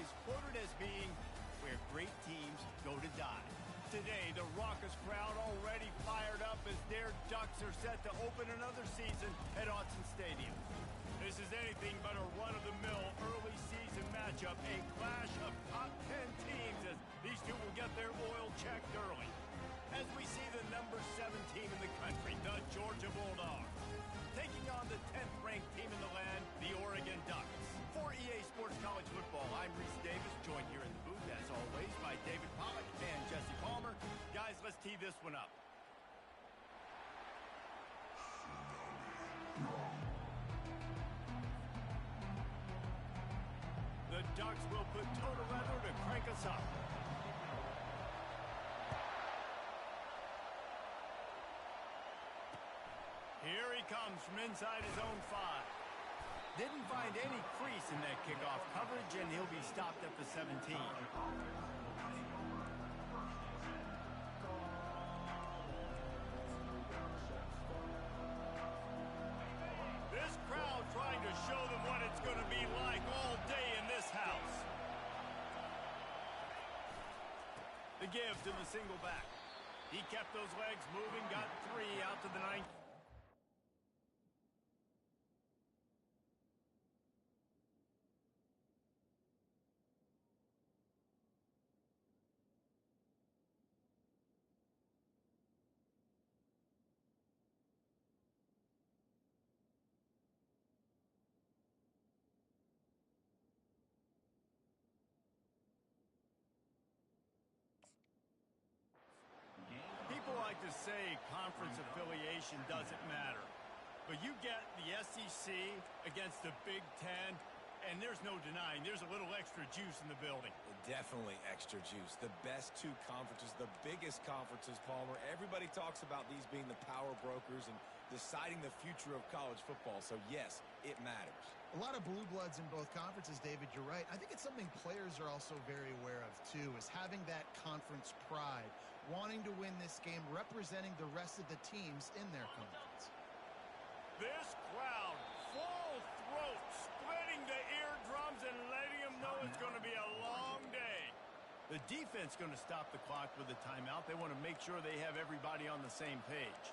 always quoted as being where great teams go to die. Today, the raucous crowd already fired up as their Ducks are set to open another season at Autzen Stadium. This is anything but a run-of-the-mill early season matchup, a clash of top 10 teams as these two will get their oil checked early. As we see the number 7 team in the country, the Georgia Bulldogs, taking on the 10th ranked team in the land, the Oregon Ducks. For EA Sports College Football, I'm Reese Davis, joined here in the booth, as always, by David Pollack and Jesse Palmer. Guys, let's tee this one up. The Ducks will put toe to leather to crank us up. Here he comes from inside his own 5. Didn't find any crease in that kickoff coverage, and he'll be stopped at the 17. This crowd trying to show them what it's going to be like all day in this house. The give to the single back. He kept those legs moving, got 3 out to the 9th. People like to say conference affiliation doesn't matter. But you get the SEC against the Big Ten, and there's no denying there's a little extra juice in the building. Definitely extra juice. The best 2 conferences, the biggest conferences, Palmer. Everybody talks about these being the power brokers and deciding the future of college football. So, yes, it matters. A lot of blue bloods in both conferences, David. You're right. I think it's something players are also very aware of, too, is having that conference pride, wanting to win this game, representing the rest of the teams in their conference. This crowd, full throat, splitting the eardrums and letting them know it's going to be a long day. The defense going to stop the clock with a timeout. They want to make sure they have everybody on the same page.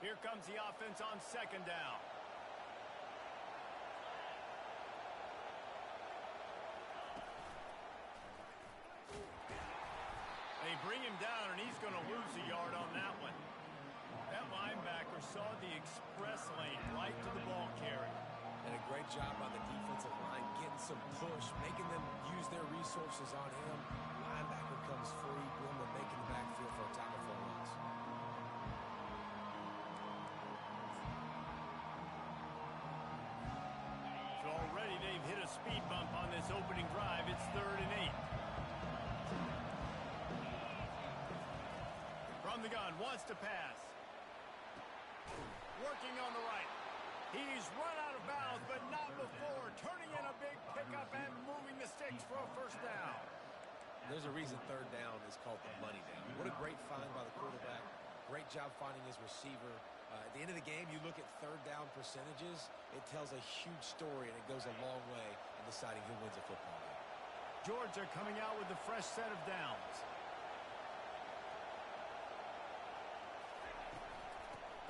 Here comes the offense on 2nd down. They bring him down, and he's going to lose a yard on that one. That linebacker saw the express lane right to the ball carrier. And a great job by the defensive line, getting some push, making them use their resources on him. Linebacker comes free, Bloomer making the backfield for a tackle for a loss. So already they've hit a speed bump on this opening drive. It's 3rd and 8. From the gun, wants to pass. Working on the right. He's run out of bounds, but not before. Turning in a big pickup and moving the sticks for a 1st down. There's a reason 3rd down is called the money down. What a great find by the quarterback. Great job finding his receiver. At the end of the game, you look at 3rd down percentages. It tells a huge story, and it goes a long way in deciding who wins a football game. Georgia coming out with a fresh set of downs.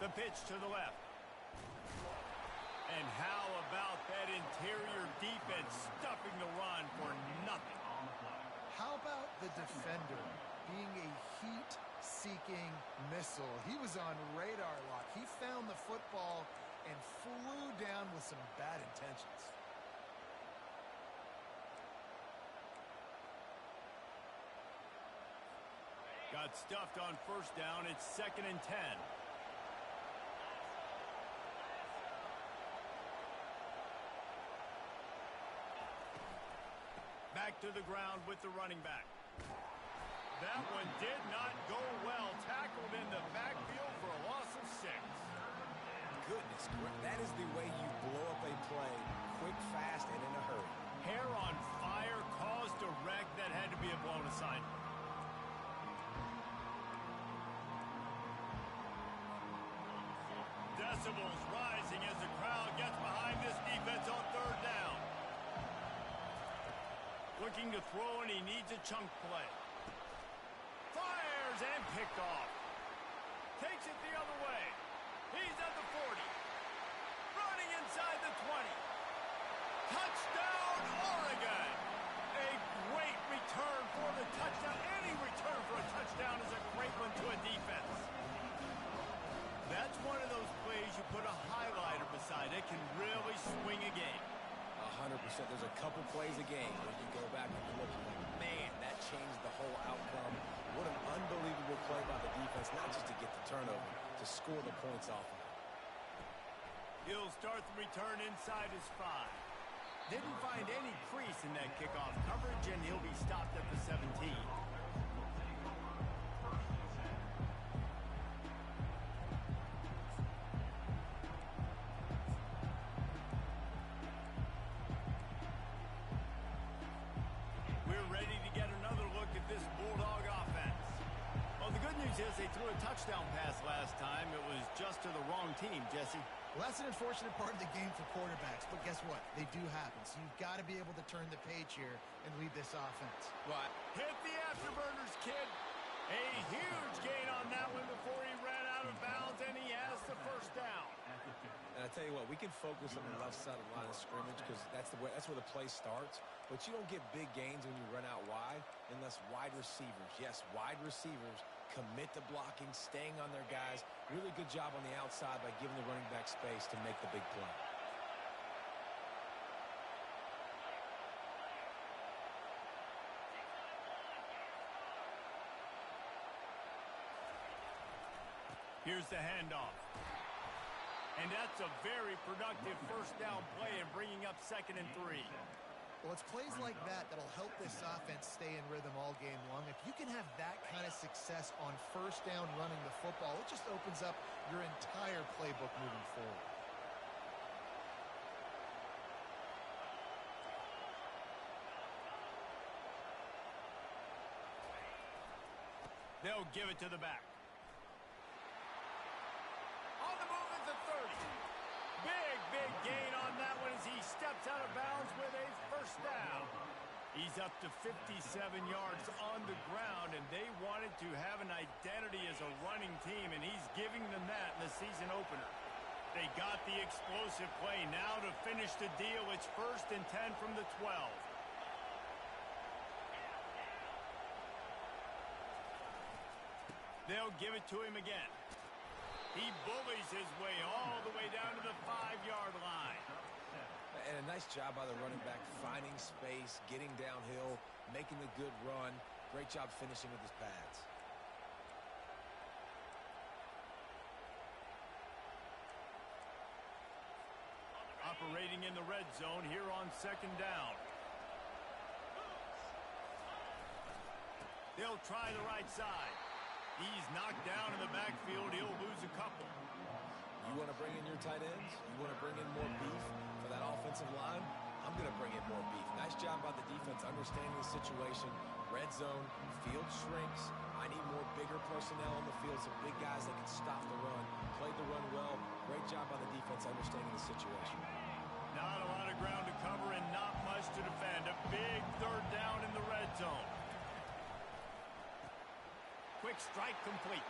The pitch to the left. And how about that interior defense stuffing the run for nothing? How about the defender being a heat-seeking missile? He was on radar lock. He found the football and flew down with some bad intentions. Got stuffed on 1st down. It's 2nd and 10. Back to the ground with the running back. That one did not go well. Tackled in the backfield for a loss of 6. Goodness, that is the way you blow up a play quick, fast, and in a hurry. Hair on fire, caused a wreck that had to be a blown aside. Decibels rising as the crowd gets behind this defense on third down. Looking to throw, and he needs a chunk play. Fires and picked off. Takes it the other way. He's at the 40. Running inside the 20. Touchdown, Oregon! A great return for the touchdown. Any return for a touchdown is a great one to a defense. That's one of those plays you put a highlighter beside. It can really swing a game. 100%. There's a couple plays a game where you go back and you look and like, man, that changed the whole outcome. What an unbelievable play by the defense, not just to get the turnover, to score the points off of it. He'll start the return inside his 5. Didn't find any crease in that kickoff coverage, and he'll be stopped at the 17. They threw a touchdown pass last time. It was just to the wrong team, Jesse. Well, that's an unfortunate part of the game for quarterbacks, but guess what? They do happen, so you've got to be able to turn the page here and lead this offense. Right. Hit the afterburners, kid. A huge gain on that one before he ran out of bounds, and he has the first down. And I tell you what, we can focus on the left side of the line of scrimmage because that's where the play starts. But you don't get big gains when you run out wide unless wide receivers, yes, wide receivers, commit to blocking, staying on their guys. Really good job on the outside by giving the running back space to make the big play. Here's the handoff. And that's a very productive first down play and bringing up 2nd and 3. Well, it's plays like that that'll help this offense stay in rhythm all game long. If you can have that kind of success on first down running the football, it just opens up your entire playbook moving forward. They'll give it to the back. On the move at the 30. Big gain on that one as he steps out of bounds with a first down. He's up to 57 yards on the ground, and they wanted to have an identity as a running team, and he's giving them that in the season opener. They got the explosive play. Now to finish the deal, it's 1st and 10 from the 12. They'll give it to him again. He bullies his way all the way down to the 5-yard line. And a nice job by the running back, finding space, getting downhill, making a good run. Great job finishing with his pads. Operating in the red zone here on 2nd down. They'll try the right side. He's knocked down in the backfield. He'll lose a couple. You want to bring in your tight ends? You want to bring in more beef for that offensive line? I'm going to bring in more beef. Nice job by the defense understanding the situation. Red zone, field shrinks. I need more bigger personnel on the field, some big guys that can stop the run. Played the run well. Great job by the defense understanding the situation. Not a lot of ground to cover and not much to defend. A big 3rd down in the red zone. Quick strike complete.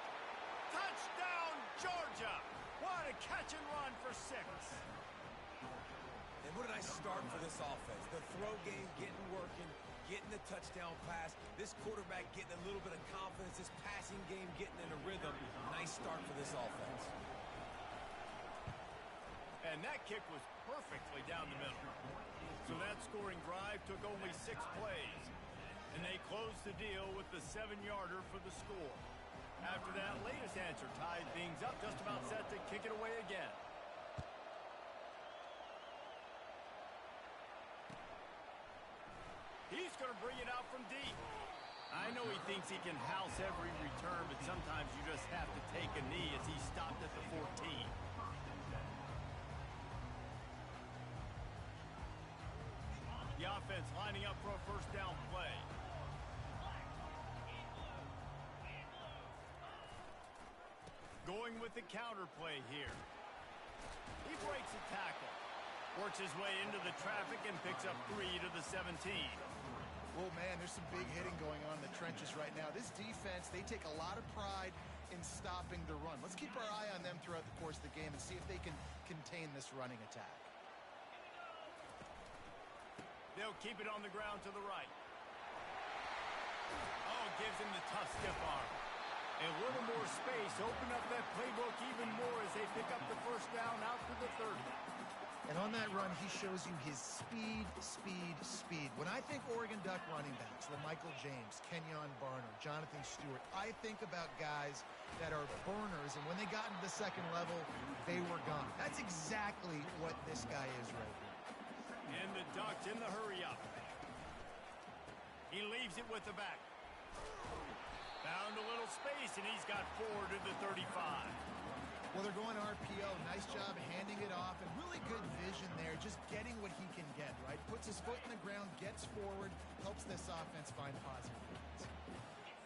Touchdown, Georgia! What a catch and run for 6. And what a nice start for this offense. The throw game getting working, getting the touchdown pass. This quarterback getting a little bit of confidence. This passing game getting in a rhythm. Nice start for this offense. And that kick was perfectly down the middle. So that scoring drive took only 6 plays. And they closed the deal with the 7-yarder for the score. After that latest answer tied things up, just about set to kick it away again. He's going to bring it out from deep. I know he thinks he can house every return, but sometimes you just have to take a knee as he stopped at the 14. The offense lining up for a first down play. Going with the counter play here. He breaks a tackle. Works his way into the traffic and picks up 3 to the 17. Well, man, there's some big hitting going on in the trenches right now. This defense, they take a lot of pride in stopping the run. Let's keep our eye on them throughout the course of the game and see if they can contain this running attack. They'll keep it on the ground to the right. Oh, gives him the tough stiff arm. A little more space, open up that playbook even more as they pick up the first down out to the 30. And on that run, he shows you his speed. When I think Oregon Duck running backs, LaMichael James, Kenyon Barner, Jonathan Stewart, I think about guys that are burners, and when they got into the second level, they were gone. That's exactly what this guy is right here. And the Ducks in the hurry up. He leaves it with the back. Found a little space, and he's got 4 to the 35. Well, they're going RPO. Nice job handing it off, and really good vision there, just getting what he can get, right? Puts his foot in the ground, gets forward, helps this offense find positive points.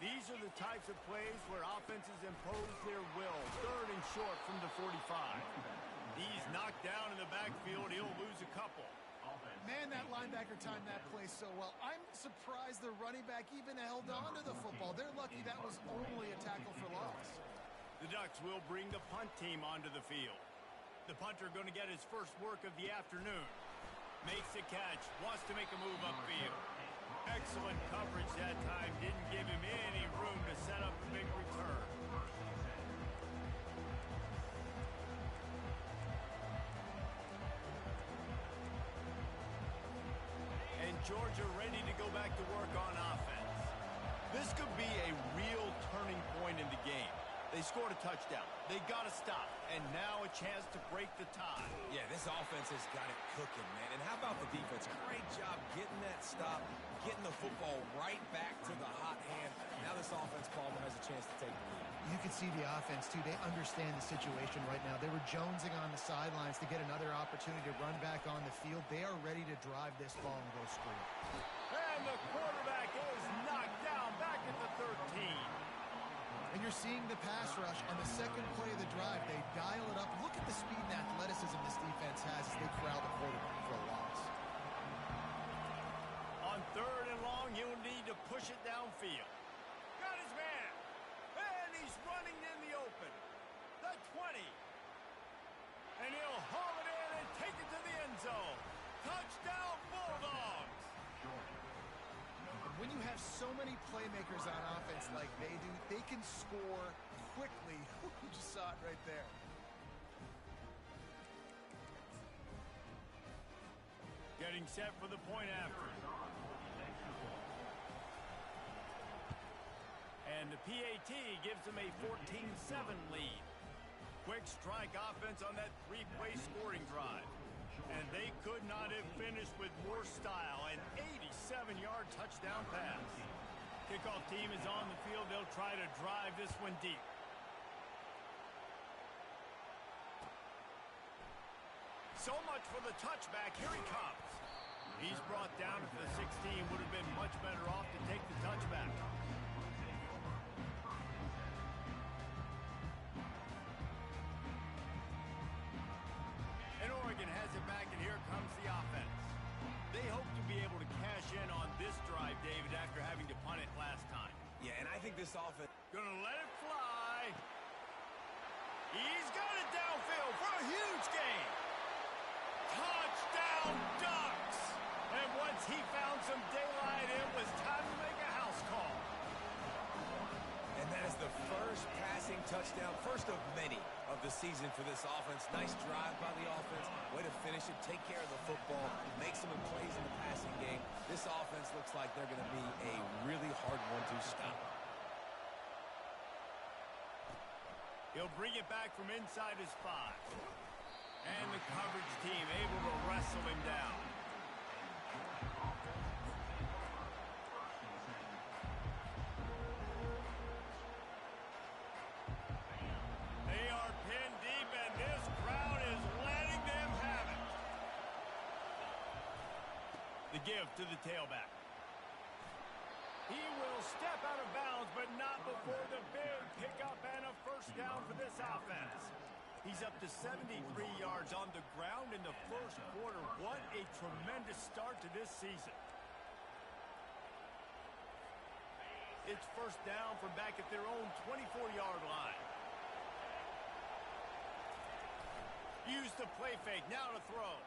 These are the types of plays where offenses impose their will. 3rd and short from the 45. He's knocked down in the backfield. He'll lose a couple. Man, that linebacker timed that play so well. I'm surprised the running back even held on to the football. They're lucky that was only a tackle for loss. The Ducks will bring the punt team onto the field. The punter going to get his first work of the afternoon. Makes the catch, wants to make a move upfield. Excellent coverage that time. Didn't give him any room to set up a big return. And Georgia ready to go back to work on offense. This could be a real turning point in the game. They scored a touchdown. They got to stop. And now a chance to break the tie. Yeah, this offense has got it cooking, man. And how about the defense? Great job getting that stop, getting the football right back to the hot hand. Now this offense, Palmer, has a chance to take the lead. You can see the offense, too. They understand the situation right now. They were jonesing on the sidelines to get another opportunity to run back on the field. They are ready to drive this ball and go score. And the quarterback is knocked down back at the 13. And you're seeing the pass rush on the second play of the drive. They dial it up. Look at the speed and athleticism this defense has as they corral the quarterback for a loss. On 3rd and long, he'll need to push it downfield. Got his man. And he's running in the open. The 20. And he'll haul it in and take it to the end zone. Touchdown, Bulldogs. When you have so many playmakers on offense like they do, they can score quickly. You just saw it right there. Getting set for the point after. And the PAT gives them a 14-7 lead. Quick strike offense on that 3-play scoring drive. And they could not have finished with more style. An 87-yard touchdown pass. Kickoff team is on the field. They'll try to drive this one deep. So much for the touchback. Here he comes. He's brought down at the 16. Would have been much better off to take the touchback. And Oregon has it back, and here comes the offense. They hope to be able to cash in on this drive, David, after having to punt it last time. Yeah, and I think this offense... Gonna let it fly. He's got it downfield for a huge gain. Touchdown, Ducks! And once he found some daylight, it was time to make a house call. And that is the first passing touchdown, first of many of the season for this offense. Nice drive by the offense. Way to finish it, take care of the football, make some plays in the passing game. This offense looks like they're going to be a really hard one to stop. He'll bring it back from inside his 5. And the coverage team able to wrestle him down. They are pinned deep, and this crowd is letting them have it. The give to the tailback. He will step out of bounds, but not before the big pickup and a first down for this offense. He's up to 73 yards on the ground in the first quarter. What a tremendous start to this season. It's first down from back at their own 24-yard line. Use the play fake, now to throw.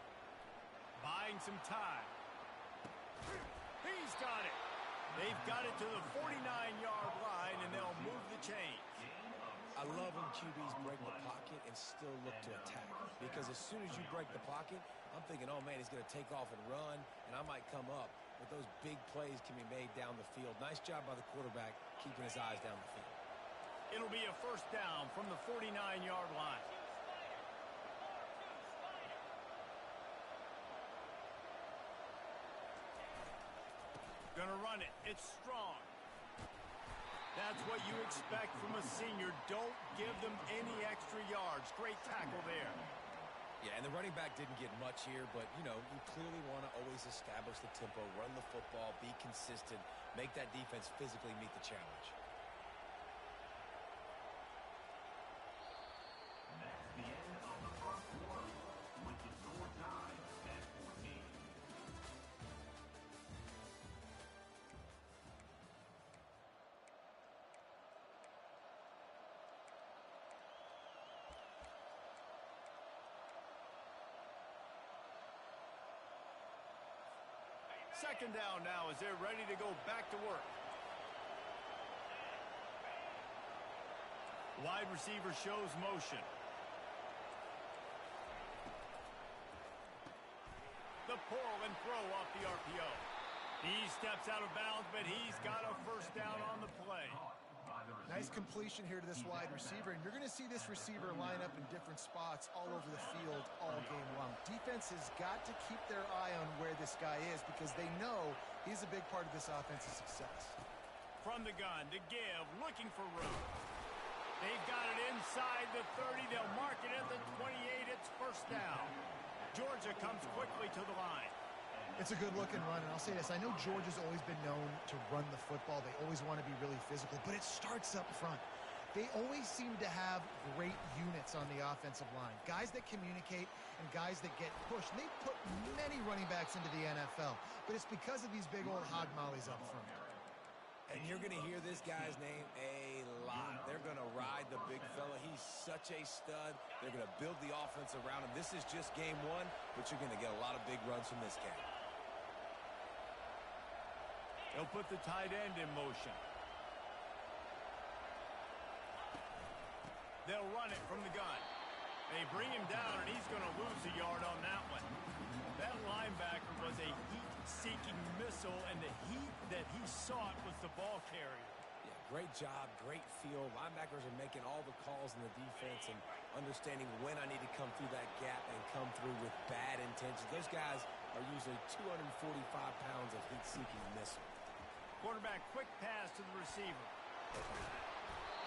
Buying some time. He's got it. They've got it to the 49-yard line, and they'll move the chains. I love when QBs break the pocket and still look to attack. Because as soon as you break the pocket, I'm thinking, oh, man, he's going to take off and run, and I might come up. But those big plays can be made down the field. Nice job by the quarterback keeping his eyes down the field. It'll be a first down from the 49-yard line. Gonna run it. It's strong. That's what you expect from a senior. Don't give them any extra yards. Great tackle there. Yeah, and the running back didn't get much here, but, you know, you clearly want to always establish the tempo, run the football, be consistent, make that defense physically meet the challenge. Second down now as they're ready to go back to work. Wide receiver shows motion. The pull and throw off the RPO. He steps out of bounds, but he's got a first down on the play. Nice completion here to this wide receiver, and you're going to see this receiver line up in different spots all over the field all game long. Defense has got to keep their eye on where this guy is because they know he's a big part of this offense's success. From the gun to give, looking for room. They've got it inside the 30. They'll mark it at the 28. It's first down. Georgia comes quickly to the line. It's a good-looking run, and I'll say this. I know Georgia's always been known to run the football. They always want to be really physical, but it starts up front. They always seem to have great units on the offensive line, guys that communicate and guys that get pushed. And they put many running backs into the NFL, but it's because of these big old hog mollies up front. And you're going to hear this guy's name a lot. They're going to ride the big fella. He's such a stud. They're going to build the offense around him. This is just game one, but you're going to get a lot of big runs from this guy. They'll put the tight end in motion. They'll run it from the gun. They bring him down, and he's going to lose a yard on that one. That linebacker was a heat-seeking missile, and the heat that he sought was the ball carrier. Yeah, great job, great feel. Linebackers are making all the calls in the defense and understanding when I need to come through that gap and come through with bad intentions. Those guys are usually 245 pounds of heat-seeking missile. Quarterback quick pass to the receiver.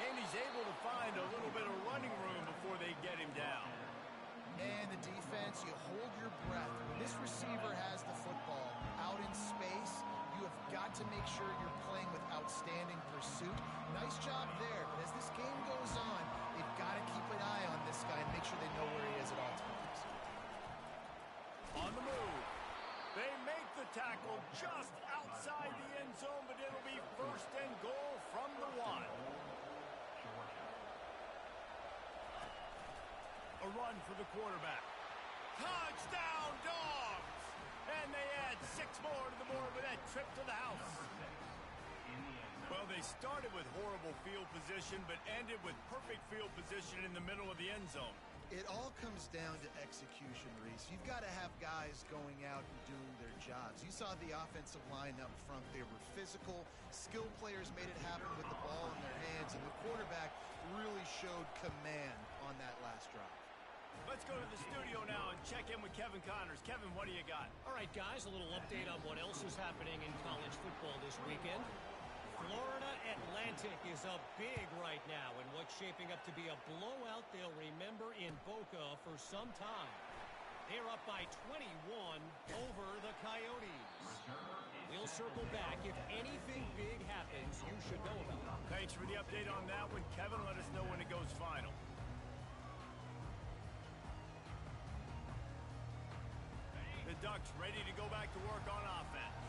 And he's able to find a little bit of running room before they get him down. And the defense, you hold your breath. When this receiver has the football out in space, you have got to make sure you're playing with outstanding pursuit. Nice job there. But as this game goes on, they've got to keep an eye on this guy and make sure they know where he is at all times. On the move. They make the tackle just outside the end zone, but it'll be first and goal from the 1. A run for the quarterback. Touchdown, Dogs! And they add 6 more to the board with that trip to the house. Well, they started with horrible field position, but ended with perfect field position in the middle of the end zone. It all comes down to execution, Reese. You've got to have guys going out and doing their jobs. You saw the offensive line up front. They were physical. Skilled players made it happen with the ball in their hands, and the quarterback really showed command on that last drive. Let's go to the studio now and check in with Kevin Connors. Kevin, what do you got? All right, guys, a little update on what else is happening in college football this weekend. Florida Atlantic is up big right now in what's shaping up to be a blowout they'll remember in Boca for some time. They're up by 21 over the Coyotes. We'll circle back. If anything big happens, you should know about it. Thanks for the update on that one, Kevin. Let us know when it goes final. The Ducks ready to go back to work on offense.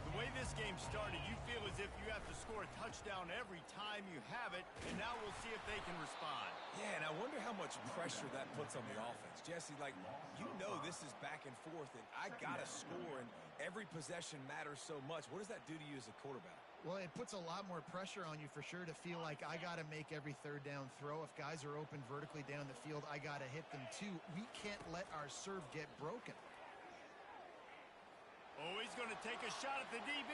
The way this game started, you feel as if you have to score a touchdown every time you have it, and now we'll see if they can respond. Yeah, and I wonder how much pressure that puts on the offense. Jesse, like, you know this is back and forth, and I got to score, and every possession matters so much. What does that do to you as a quarterback? Well, it puts a lot more pressure on you for sure to feel like I got to make every third down throw. If guys are open vertically down the field, I got to hit them too. We can't let our serve get broken. Oh, he's going to take a shot at the DB.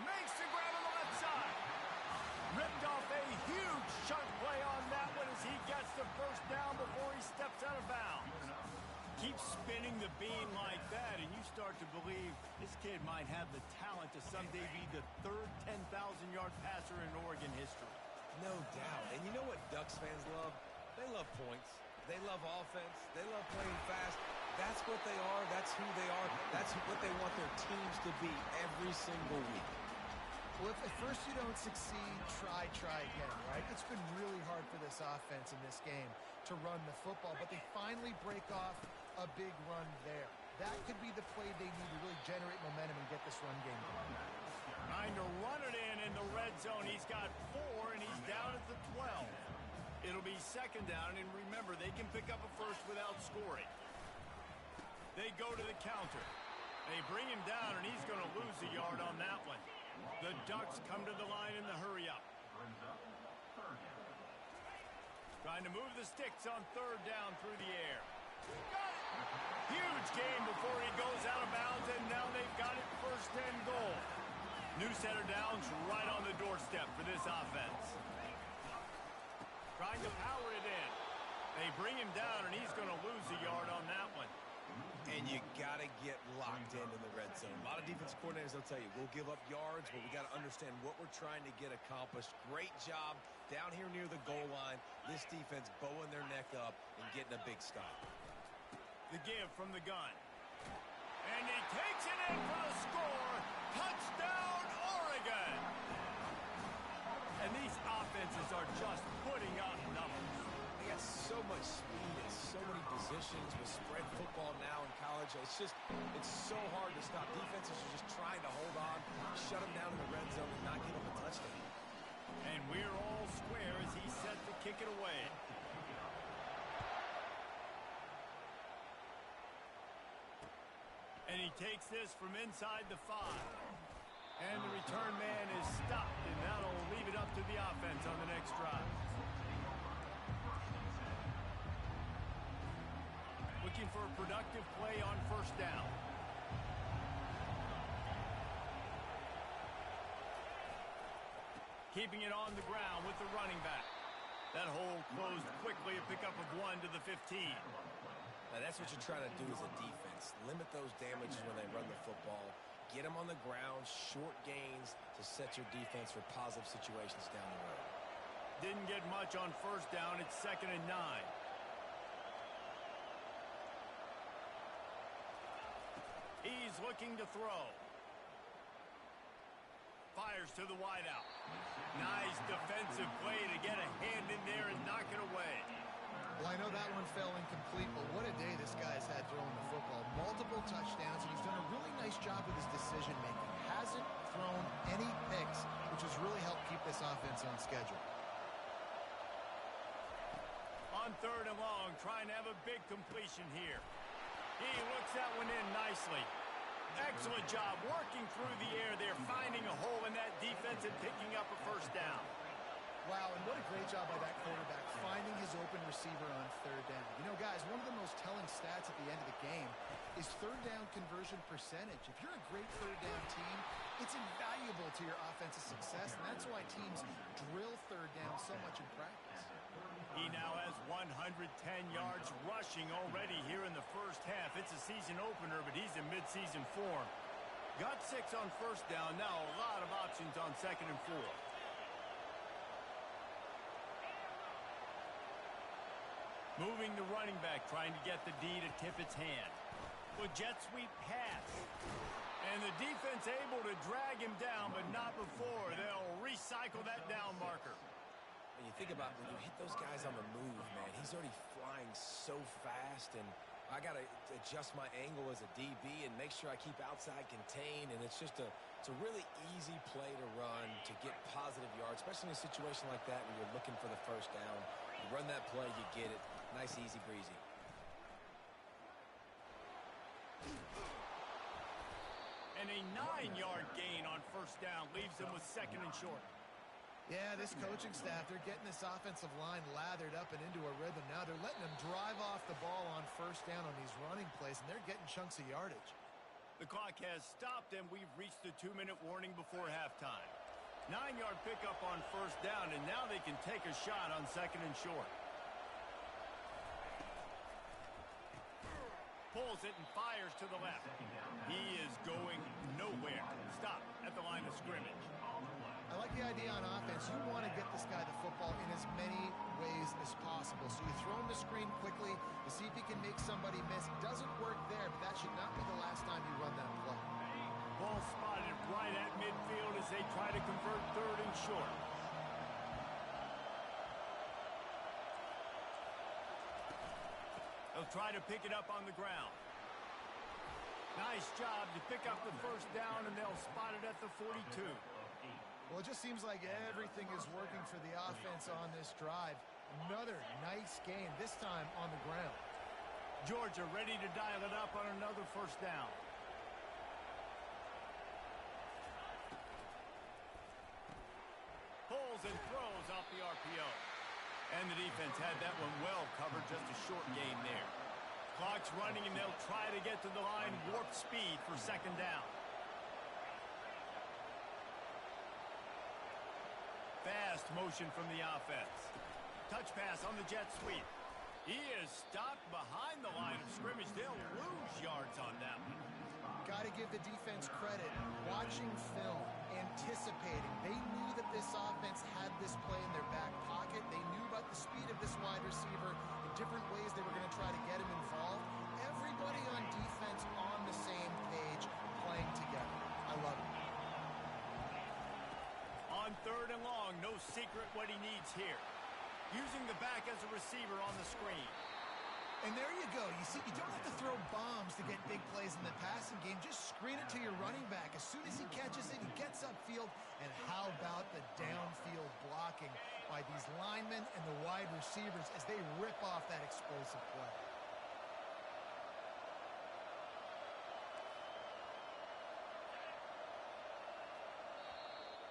Makes the grab on the left side. Ripped off a huge chunk play on that one as he gets the first down before he steps out of bounds. Keep spinning the beam like that, and you start to believe this kid might have the talent to someday be the third 10,000-yard passer in Oregon history. No doubt. And you know what Ducks fans love? They love points. They love offense. They love playing fast. That's what they are. That's who they are. That's what they want their teams to be every single week. Well, if at first you don't succeed, try again, right? It's been really hard for this offense in this game to run the football, but they finally break off a big run there. That could be the play they need to really generate momentum and get this run game going. Trying to run it in the red zone. He's got 4, and he's down at the 12. It'll be second down, and remember, they can pick up a first without scoring. They go to the counter. They bring him down, and he's going to lose a yard on that one. The Ducks come to the line in the hurry-up. Trying to move the sticks on third down through the air. Huge gain before he goes out of bounds, and now they've got it first and goal. New set of downs right on the doorstep for this offense. Trying to power it in. They bring him down, and he's going to lose a yard on that one. And you got to get locked in the red zone. A lot of defense coordinators, they'll tell you, we'll give up yards, but we got to understand what we're trying to get accomplished. Great job down here near the goal line. This defense bowing their neck up and getting a big stop. The give from the gun. And he takes it in for the score. Touchdown, Oregon! And these offenses are just putting up numbers. They got so much speed and so many positions with spread football now in college. It's so hard to stop. Defenses are just trying to hold on, shut them down in the red zone, and not give them a touchdown. And we're all square as he's set to kick it away. And he takes this from inside the 5. And the return man is stopped, and that'll leave it up to the offense on the next drive. Looking for a productive play on first down. Keeping it on the ground with the running back. That hole closed quickly, a pickup of 1 to the 15. Now that's what you're trying to do as a defense. Limit those damages when they run the football. Get them on the ground, short gains to set your defense for positive situations down the road. Didn't get much on first down. It's 2nd and 9. He's looking to throw. Fires to the wideout. Nice defensive play to get a hand in there and knock it away. Well, I know that one fell incomplete, but what a day this guy's had throwing the football. Multiple touchdowns, and he's done a really nice job with his decision-making. Hasn't thrown any picks, which has really helped keep this offense on schedule. On 3rd and long, trying to have a big completion here. He looks that one in nicely. Excellent job working through the air there, finding a hole in that defense and picking up a first down. Wow, and what a great job by that quarterback, finding his open receiver on 3rd down. You know, guys, one of the most telling stats at the end of the game is 3rd down conversion percentage. If you're a great 3rd down team, it's invaluable to your offensive success, and that's why teams drill 3rd down so much in practice. He now has 110 yards rushing already here in the first half. It's a season opener, but he's in midseason form. Got 6 on first down. Now a lot of options on 2nd and 4. Moving the running back, trying to get the D to tip its hand. With jet sweep pass. And the defense able to drag him down, but not before. They'll recycle that down marker. When you think about when you hit those guys on the move, man, he's already flying so fast, and I got to adjust my angle as a DB and make sure I keep outside contained, and it's a really easy play to run to get positive yards, especially in a situation like that when you're looking for the first down. You run that play, you get it. Nice, easy breezy. And a 9-yard gain on first down leaves them with 2nd and short. Yeah, this coaching staff, they're getting this offensive line lathered up and into a rhythm now. They're letting them drive off the ball on first down on these running plays, and they're getting chunks of yardage. The clock has stopped, and we've reached the 2-minute warning before halftime. 9-yard pickup on first down, and now they can take a shot on 2nd and short. Pulls it and fires to the left. He is going nowhere. Stop at the line of scrimmage. I like the idea on offense. You want to get this guy the football in as many ways as possible. So you throw him the screen quickly to see if he can make somebody miss. Doesn't work there, but that should not be the last time you run that play. Ball spotted right at midfield as they try to convert 3rd and short. They'll try to pick it up on the ground. Nice job to pick up the first down, and they'll spot it at the 42. Well, it just seems like everything is working for the offense on this drive. Another nice game, this time on the ground. Georgia ready to dial it up on another first down. Pulls and throws off the RPO. And the defense had that one well covered, just a short game there. Clock's running, and they'll try to get to the line, warp speed for 2nd down. Fast motion from the offense. Touch pass on the jet sweep. He is stopped behind the line of scrimmage. They'll lose yards on that one. Got to give the defense credit. Watching film, anticipating. They knew that this offense had this play in their back pocket. They knew about the speed of this wide receiver, the different ways they were going to try to get him involved. Everybody on defense on the same page, playing together. I love it. On 3rd and long, no secret what he needs here. Using the back as a receiver on the screen. And there you go. You see, you don't have to throw bombs to get big plays in the passing game. Just screen it to your running back. As soon as he catches it, he gets upfield. And how about the downfield blocking by these linemen and the wide receivers as they rip off that explosive play?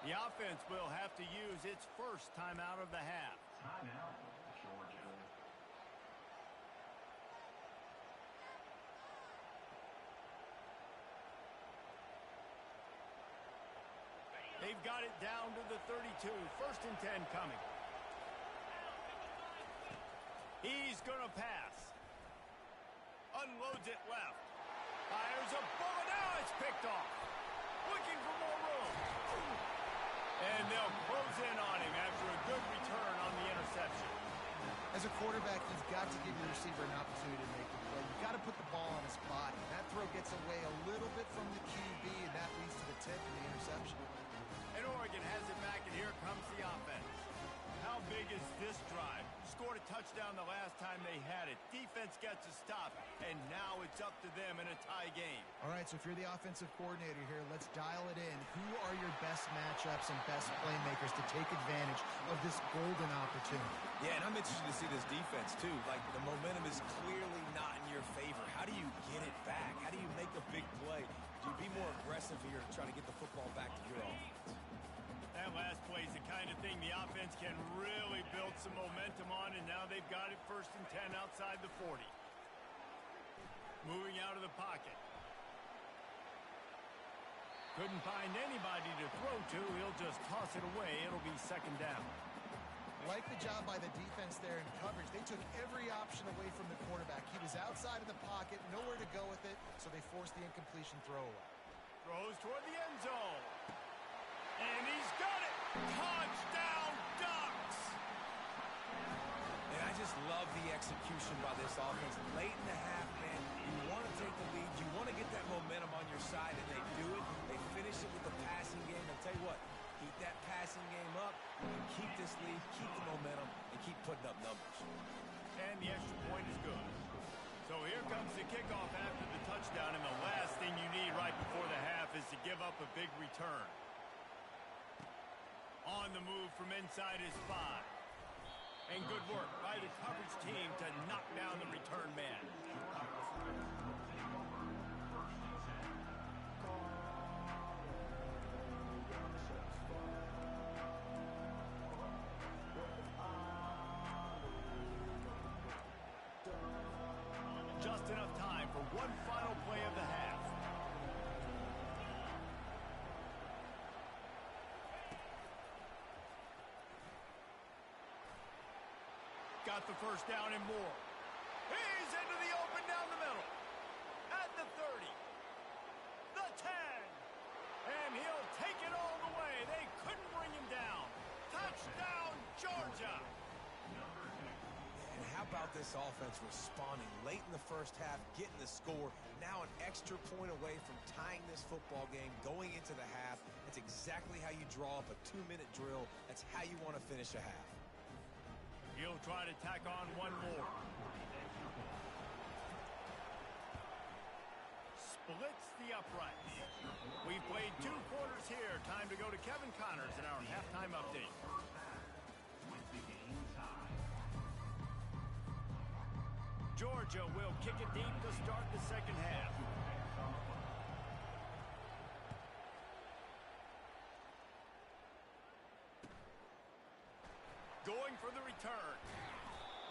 The offense will have to use its first timeout of the half. Timeout, Georgia. They've got it down to the 32. 1st and 10 coming. He's going to pass. Unloads it left. Fires a bullet. Now it's picked off. Looking for more room. And they'll close in on him after a good return on the interception. As a quarterback, you've got to give your receiver an opportunity to make the play. You've got to put the ball on his body. That throw gets away a little bit from the QB, and that leads to the tip and the interception. And Oregon has it back, and here comes the offense. How big is this drive? Scored a touchdown the last time they had it. Defense gets a stop, and now it's up to them in a tie game. All right, so if you're the offensive coordinator here, let's dial it in. Who are your best matchups and best playmakers to take advantage of this golden opportunity? Yeah, and I'm interested to see this defense, too. Like, the momentum is clearly not in your favor. How do you get it back? How do you make a big play? Do you be more aggressive here to try to get the football back to your offense? That last play is the kind of thing the offense can really build some momentum on, and now they've got it 1st and 10 outside the 40. Moving out of the pocket. Couldn't find anybody to throw to. He'll just toss it away. It'll be 2nd down. Like the job by the defense there in coverage. They took every option away from the quarterback. He was outside of the pocket, nowhere to go with it, so they forced the incompletion throwaway. Throws toward the end zone. And he's got it! Touchdown, Ducks! And I just love the execution by this offense. Late in the half, man, you want to take the lead. You want to get that momentum on your side, and they do it. They finish it with the passing game. I'll tell you what, keep that passing game up, and keep this lead, keep the momentum, and keep putting up numbers. And the extra point is good. So here comes the kickoff after the touchdown, and the last thing you need right before the half is to give up a big return. On the move from inside his 5. And good work by the coverage team to knock down the return man. Just enough time for one final play of the half. Got the first down and more. He's into the open down the middle. At the 30. The 10. And he'll take it all the way. They couldn't bring him down. Touchdown, Georgia. And how about this offense responding late in the first half, getting the score, now an extra point away from tying this football game, going into the half. That's exactly how you draw up a 2-minute drill. That's how you want to finish a half. He'll try to tack on one more. Splits the uprights. We've played 2 quarters here. Time to go to Kevin Connors in our halftime update. Georgia will kick it deep to start the second half. Going for the return.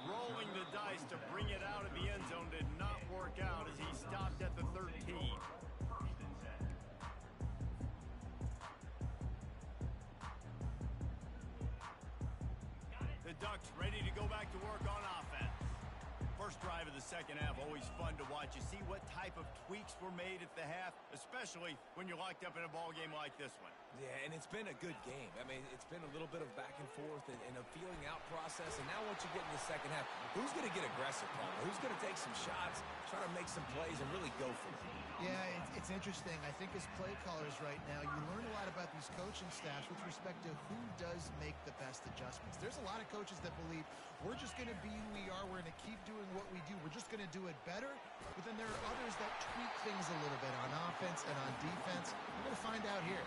Rolling the dice to bring it out of the end zone did not work out as he stopped at the 13. The Ducks ready to go back to work on offense. First drive of the second half, always fun to watch. You see what type of tweaks were made at the half, especially when you're locked up in a ball game like this one. Yeah, and it's been a good game. I mean, it's been a little bit of back and forth and a feeling out process. And now once you get in the second half, who's going to get aggressive, Paul? Who's going to take some shots, try to make some plays, and really go for it? Yeah, it's interesting. I think as play callers right now, you learn a lot about these coaching staffs with respect to who does make the best adjustments. There's a lot of coaches that believe we're just going to be who we are. We're going to keep doing what we do. We're just going to do it better. But then there are others that tweak things a little bit on offense and on defense. We're going to find out here.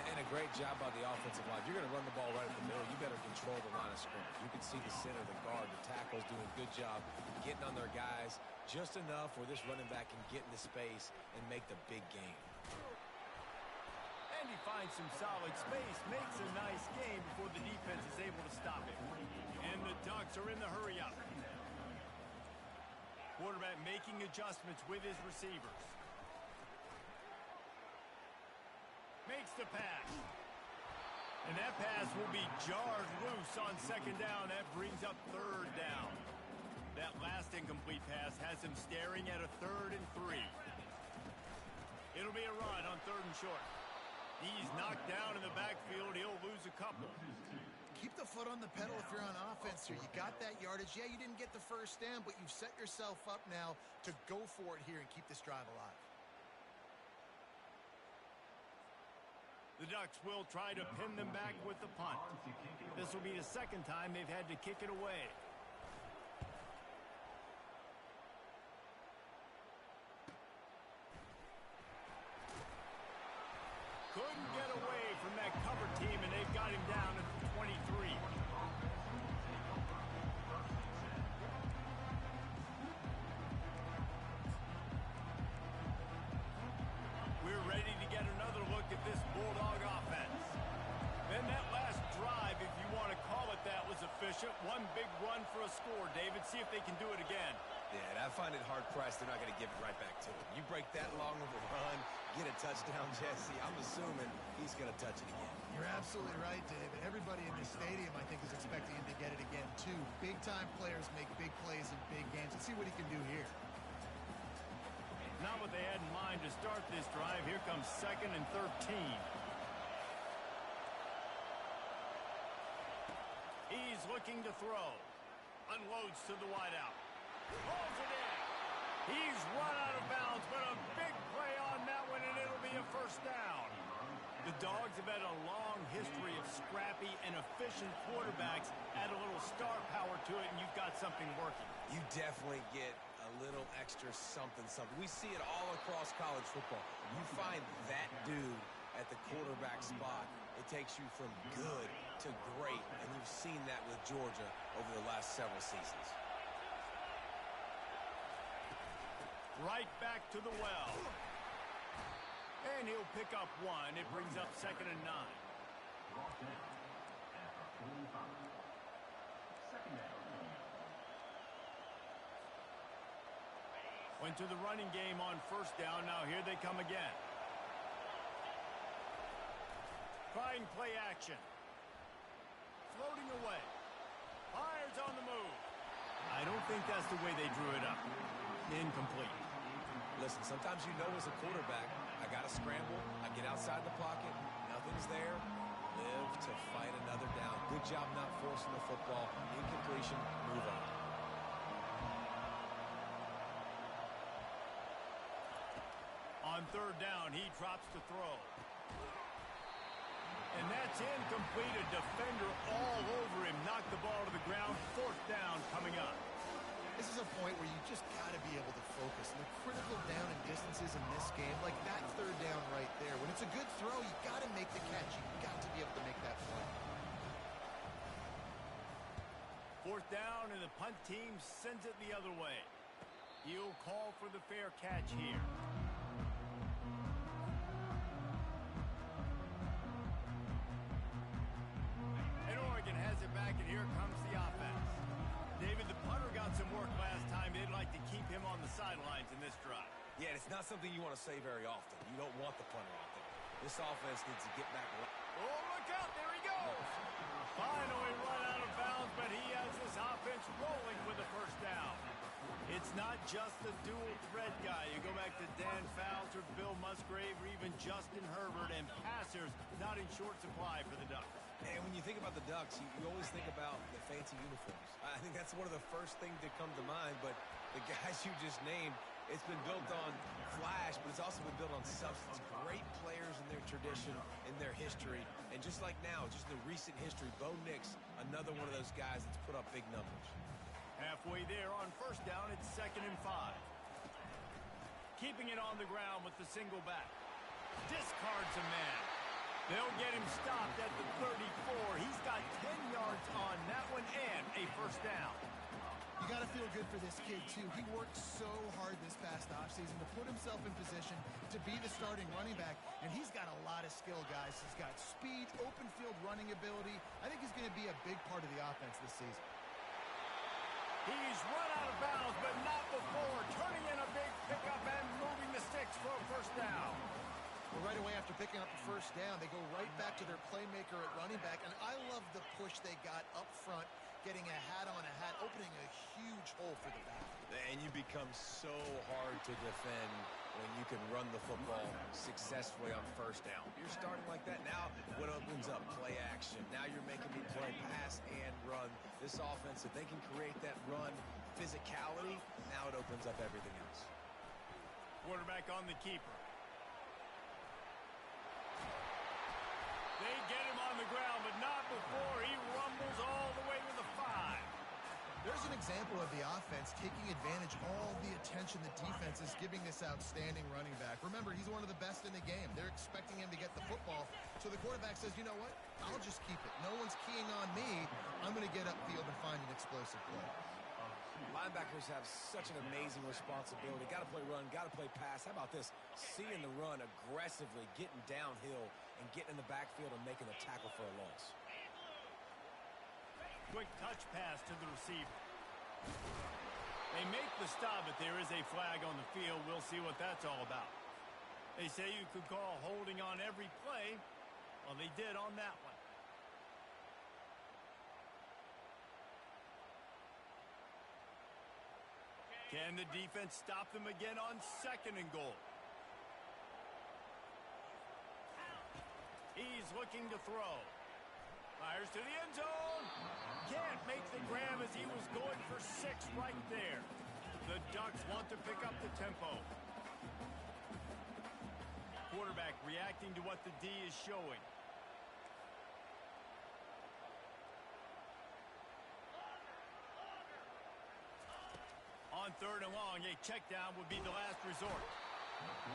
And a great job by the offensive line. If you're going to run the ball right at the middle, you better control the line of scrimmage. You can see the center, the guard, the tackles doing a good job getting on their guys just enough where this running back can get into space and make the big game. And he finds some solid space, makes a nice game before the defense is able to stop him. And the Ducks are in the hurry-up. Quarterback making adjustments with his receivers. Makes the pass. And that pass will be jarred loose on second down. That brings up third down. That last incomplete pass has him staring at a 3rd and 3. It'll be a run on 3rd and short. He's knocked down in the backfield. He'll lose a couple. Keep the foot on the pedal if you're on offense here. You got that yardage. Yeah, you didn't get the first down, but you've set yourself up now to go for it here and keep this drive alive. The Ducks will try to pin them back with the punt. This will be the second time they've had to kick it away. Couldn't get away from that cover team, and they've got him down at the 23. We're ready to get another look at this Bulldog offense. Then that last drive, if you want to call it that, was efficient. One big run for a score. David, see if they can do it again. Yeah, and I find it hard-pressed they're not going to give it right back to him. You break that long of a run, get a touchdown, Jesse, I'm assuming he's going to touch it again. You're absolutely right, David. Everybody in the stadium, I think, is expecting him to get it again, too. Big-time players make big plays in big games. Let's see what he can do here. Not what they had in mind to start this drive. Here comes 2nd and 13. He's looking to throw. Unloads to the wideout. Pulls it in. He's run out of bounds, but a big play on that one, and it'll be a first down. The Dogs have had a long history of scrappy and efficient quarterbacks. Add a little star power to it, and you've got something working. You definitely get a little extra something. We see it all across college football. You find that dude at the quarterback spot, it takes you from good to great, and you've seen that with Georgia over the last several seasons. Right back to the well. And he'll pick up one. It brings up 2nd and 9. Brought down at the 45. Second down. Went to the running game on first down. Now here they come again. Trying play action. Floating away. Fires on the move. I don't think that's the way they drew it up. Incomplete. Listen, sometimes you know as a quarterback, I got to scramble, I get outside the pocket, nothing's there, live to fight another down. Good job not forcing the football. Incompletion, move on. On third down, he drops to throw. And that's incomplete. A defender all over him. Knocked the ball to the ground. 4th down coming up. This is a point where you just got to be able to focus. And the critical down and distances in this game, like that third down right there, when it's a good throw, you got to make the catch. You got to be able to make that play. 4th down, and the punt team sends it the other way. He'll call for the fair catch here. And Oregon has it back, and here comes the offense. David, the punter got some work last time. They'd like to keep him on the sidelines in this drive. Yeah, it's not something you want to say very often. You don't want the punter out there. This offense needs to get back. Oh, look out. There he goes. Finally run out of bounds, but he has this offense rolling with a first down. It's not just the dual threat guy. You go back to Dan Fouts or Bill Musgrave or even Justin Herbert, and passers not in short supply for the Ducks. And when you think about the Ducks, you always think about the fancy uniforms. I think that's one of the first things that come to mind, but the guys you just named, it's been built on flash, but it's also been built on substance. Great players in their tradition, in their history, and just like now, just in the recent history, Bo Nix, another one of those guys that's put up big numbers. Halfway there on first down, it's 2nd and 5. Keeping it on the ground with the single back. Discards a man. They'll get him stopped at the 34. He's got 10 yards on that one and a first down. You got to feel good for this kid, too. He worked so hard this past offseason to put himself in position to be the starting running back, and he's got a lot of skill, guys. He's got speed, open field running ability. I think he's going to be a big part of the offense this season. He's run out of bounds, but not before. Turning in a big pickup and moving the sticks for a first down. Well, right away after picking up the first down, they go right back to their playmaker at running back, and I love the push they got up front, getting a hat on a hat, opening a huge hole for the back. And you become so hard to defend when you can run the football successfully on first down. You're starting like that. Now what opens up? Play action. Now you're making me play pass and run. This offense, if they can create that run physicality, now it opens up everything else. Quarterback on the keeper. They get him on the ground, but not before he rumbles all the way to the 5. There's an example of the offense taking advantage of all the attention the defense is giving this outstanding running back. Remember, he's one of the best in the game. They're expecting him to get the football. So the quarterback says, you know what? I'll just keep it. No one's keying on me. I'm going to get upfield and find an explosive play. Linebackers have such an amazing responsibility. Got to play run, got to play pass. How about this? Seeing the run aggressively, getting downhill, and getting in the backfield and making a tackle for a loss. Quick touch pass to the receiver. They make the stop, but there is a flag on the field. We'll see what that's all about. They say you could call holding on every play. Well, they did on that one. Can the defense stop them again on 2nd and goal? He's looking to throw. Fires to the end zone. Can't make the grab as he was going for 6 right there. The Ducks want to pick up the tempo. Quarterback reacting to what the D is showing. On 3rd and long, a check down would be the last resort.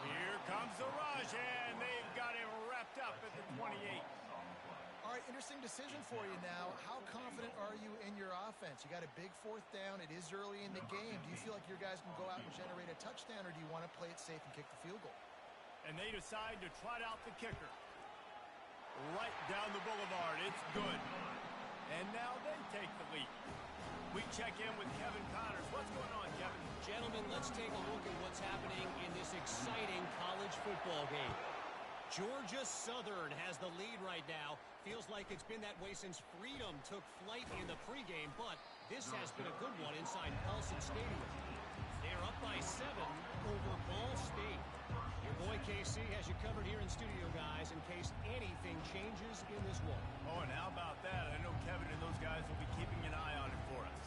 Here comes the rush, and they've got him wrapped up at the 28. All right, interesting decision for you now. How confident are you in your offense? You got a big 4th down. It is early in the game. Do you feel like your guys can go out and generate a touchdown, or do you want to play it safe and kick the field goal? And they decide to trot out the kicker. Right down the boulevard. It's good. And now they take the lead. We check in with Kevin Connors. What's going on, Kevin? Gentlemen, let's take a look at what's happening in this exciting college football game. Georgia Southern has the lead right now. Feels like it's been that way since Freedom took flight in the pregame, but this has been a good one inside Paulson Stadium. They're up by 7 over Ball State. Your boy KC has you covered here in studio, guys, in case anything changes in this one. Oh, and how about that? I know Kevin and those guys will be keeping an eye on it for us.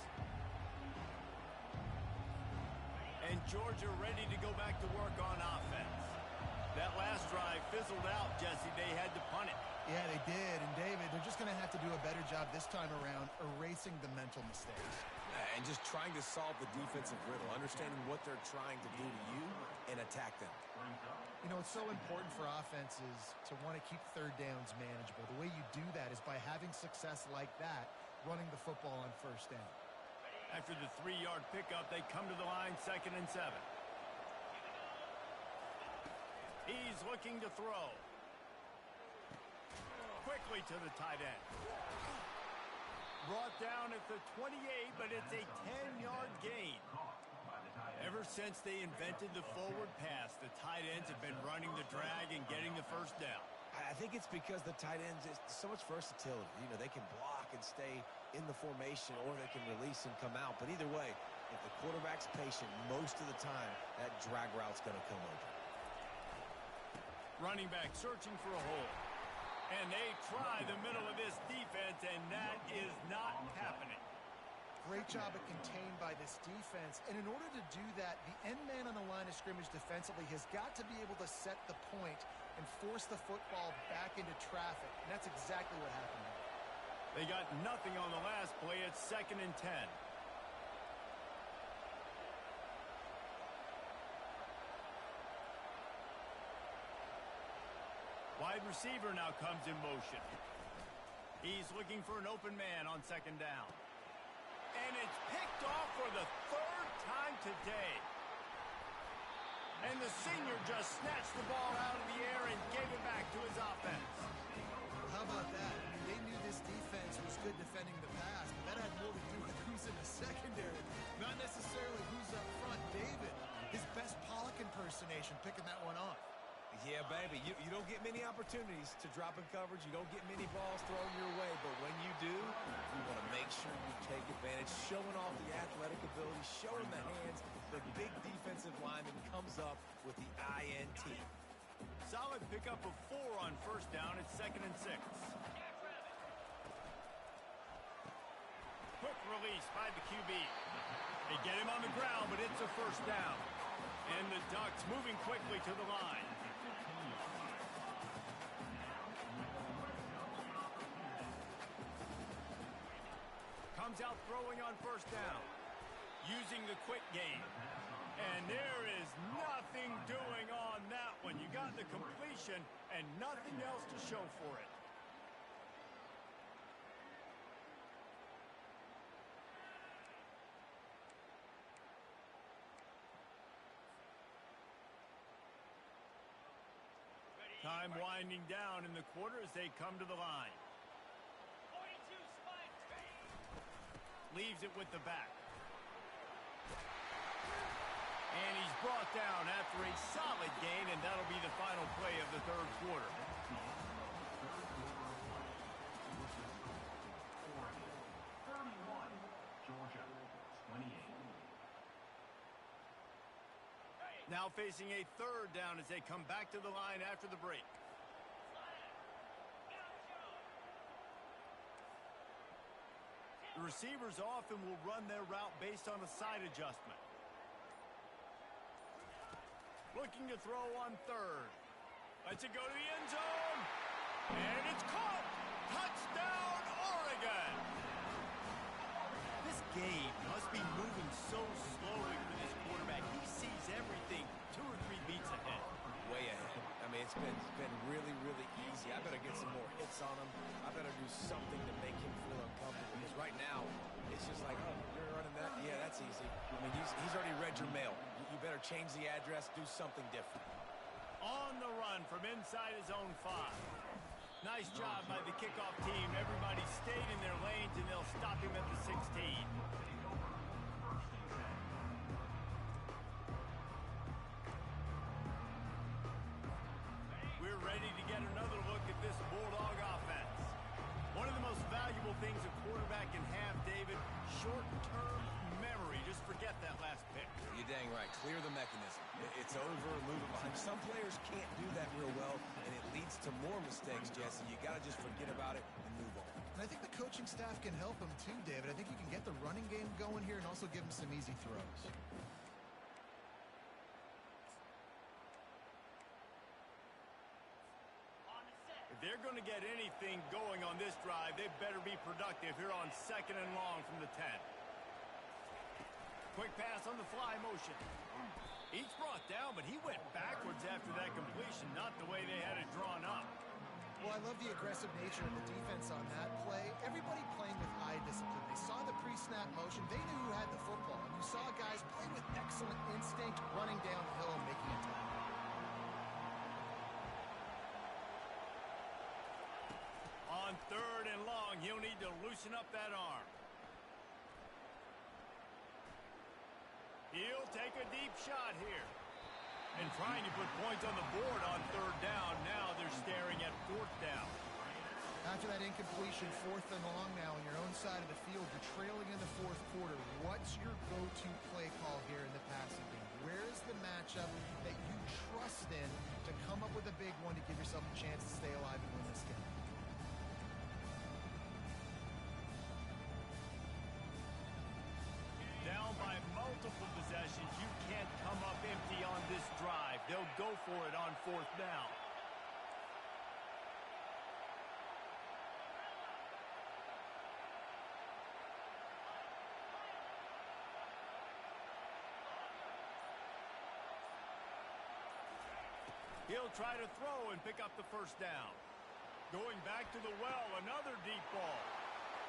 And Georgia ready to go back to work on offense. That last drive fizzled out, Jesse. They had to punt it. Yeah, they did. And, David, they're just going to have to do a better job this time around erasing the mental mistakes. And just trying to solve the defensive riddle, understanding what they're trying to do to you and attack them. You know, it's so important for offenses to want to keep 3rd downs manageable. The way you do that is by having success like that, running the football on 1st down. After the 3-yard pickup, they come to the line 2nd and 7. He's looking to throw. Quickly to the tight end. Brought down at the 28, but it's a 10-yard gain. Ever since they invented the forward pass, the tight ends have been running the drag and getting the 1st down. I think it's because the tight ends, is so much versatility. You know, they can block and stay in the formation, or they can release and come out. But either way, if the quarterback's patient, most of the time, that drag route's going to come open. Running back searching for a hole. And they try the middle of this defense, and that is not happening. Great job at contained by this defense. And in order to do that, the end man on the line of scrimmage defensively has got to be able to set the point and force the football back into traffic. And that's exactly what happened. They got nothing on the last play. It's 2nd and 10. Wide receiver now comes in motion. He's looking for an open man on 2nd down. And it's picked off for the 3rd time today. And the senior just snatched the ball out of the air and gave it back to his offense. How about that? I mean, they knew this defense was good defending the pass, but that had more to do with who's in the secondary, not necessarily who's up front. David, his best Pollock impersonation, picking that one off. Yeah, baby, you don't get many opportunities to drop in coverage. You don't get many balls thrown your way, but when you do, you want to make sure you take advantage, showing off the athletic ability, showing the hands. The big defensive lineman comes up with the INT. Solid pickup of 4 on 1st down. It's 2nd and 6. Quick release by the QB. They get him on the ground, but it's a 1st down. And the Ducks moving quickly to the line. Comes out throwing on 1st down. Using the quick game. And there is nothing doing on that one. You got the completion and nothing else to show for it. Time winding down in the quarter as they come to the line. Leaves it with the back. And he's brought down after a solid gain, and that'll be the final play of the 3rd quarter. Georgia, 28. Now facing a 3rd down as they come back to the line after the break. The receivers often will run their route based on a side adjustment. Looking to throw on third. Lets it go to the end zone. And it's caught. Touchdown, Oregon. This game must be moving so slowly for this quarterback. He sees everything 2 or 3 beats ahead. Way ahead. I mean, it's been really, really easy. I better get some more hits on him. I better do something to make him feel uncomfortable. Because right now, it's just like, oh, you're running that? Yeah, that's easy. I mean, he's already read your mail. You better change the address, do something different. On the run from inside his own 5. Nice job by the kickoff team. Everybody stayed in their lanes, and they'll stop him at the 16. We're ready to get another look at this Bulldog offense. One of the most valuable things a quarterback can have, David, short-term memory. Just forget that last pick. You're dang right. Clear the mechanism. It's over, move it behind. Some players can't do that real well, and it leads to more mistakes, Jesse. You got to just forget about it and move on. And I think the coaching staff can help him too, David. I think you can get the running game going here and also give him some easy throws. If they're going to get anything going on this drive, they better be productive here on 2nd and long from the 10. Quick pass on the fly motion. He's brought down, but he went backwards after that completion, not the way they had it drawn up. Well, I love the aggressive nature of the defense on that play. Everybody playing with eye discipline. They saw the pre-snap motion. They knew who had the football. And you saw guys play with excellent instinct, running down the hill and making a tackle. On 3rd and long, he'll need to loosen up that arm. He'll take a deep shot here. And trying to put points on the board on 3rd down. Now they're staring at 4th down. After that incompletion, 4th and long now on your own side of the field, you're trailing in the 4th quarter. What's your go-to play call here in the passing game? Where's the matchup that you trust in to come up with a big one to give yourself a chance to stay alive and win this game? Down by multiple possessions, you can't come up empty on this drive. They'll go for it on 4th down. He'll try to throw and pick up the 1st down. Going back to the well, another deep ball.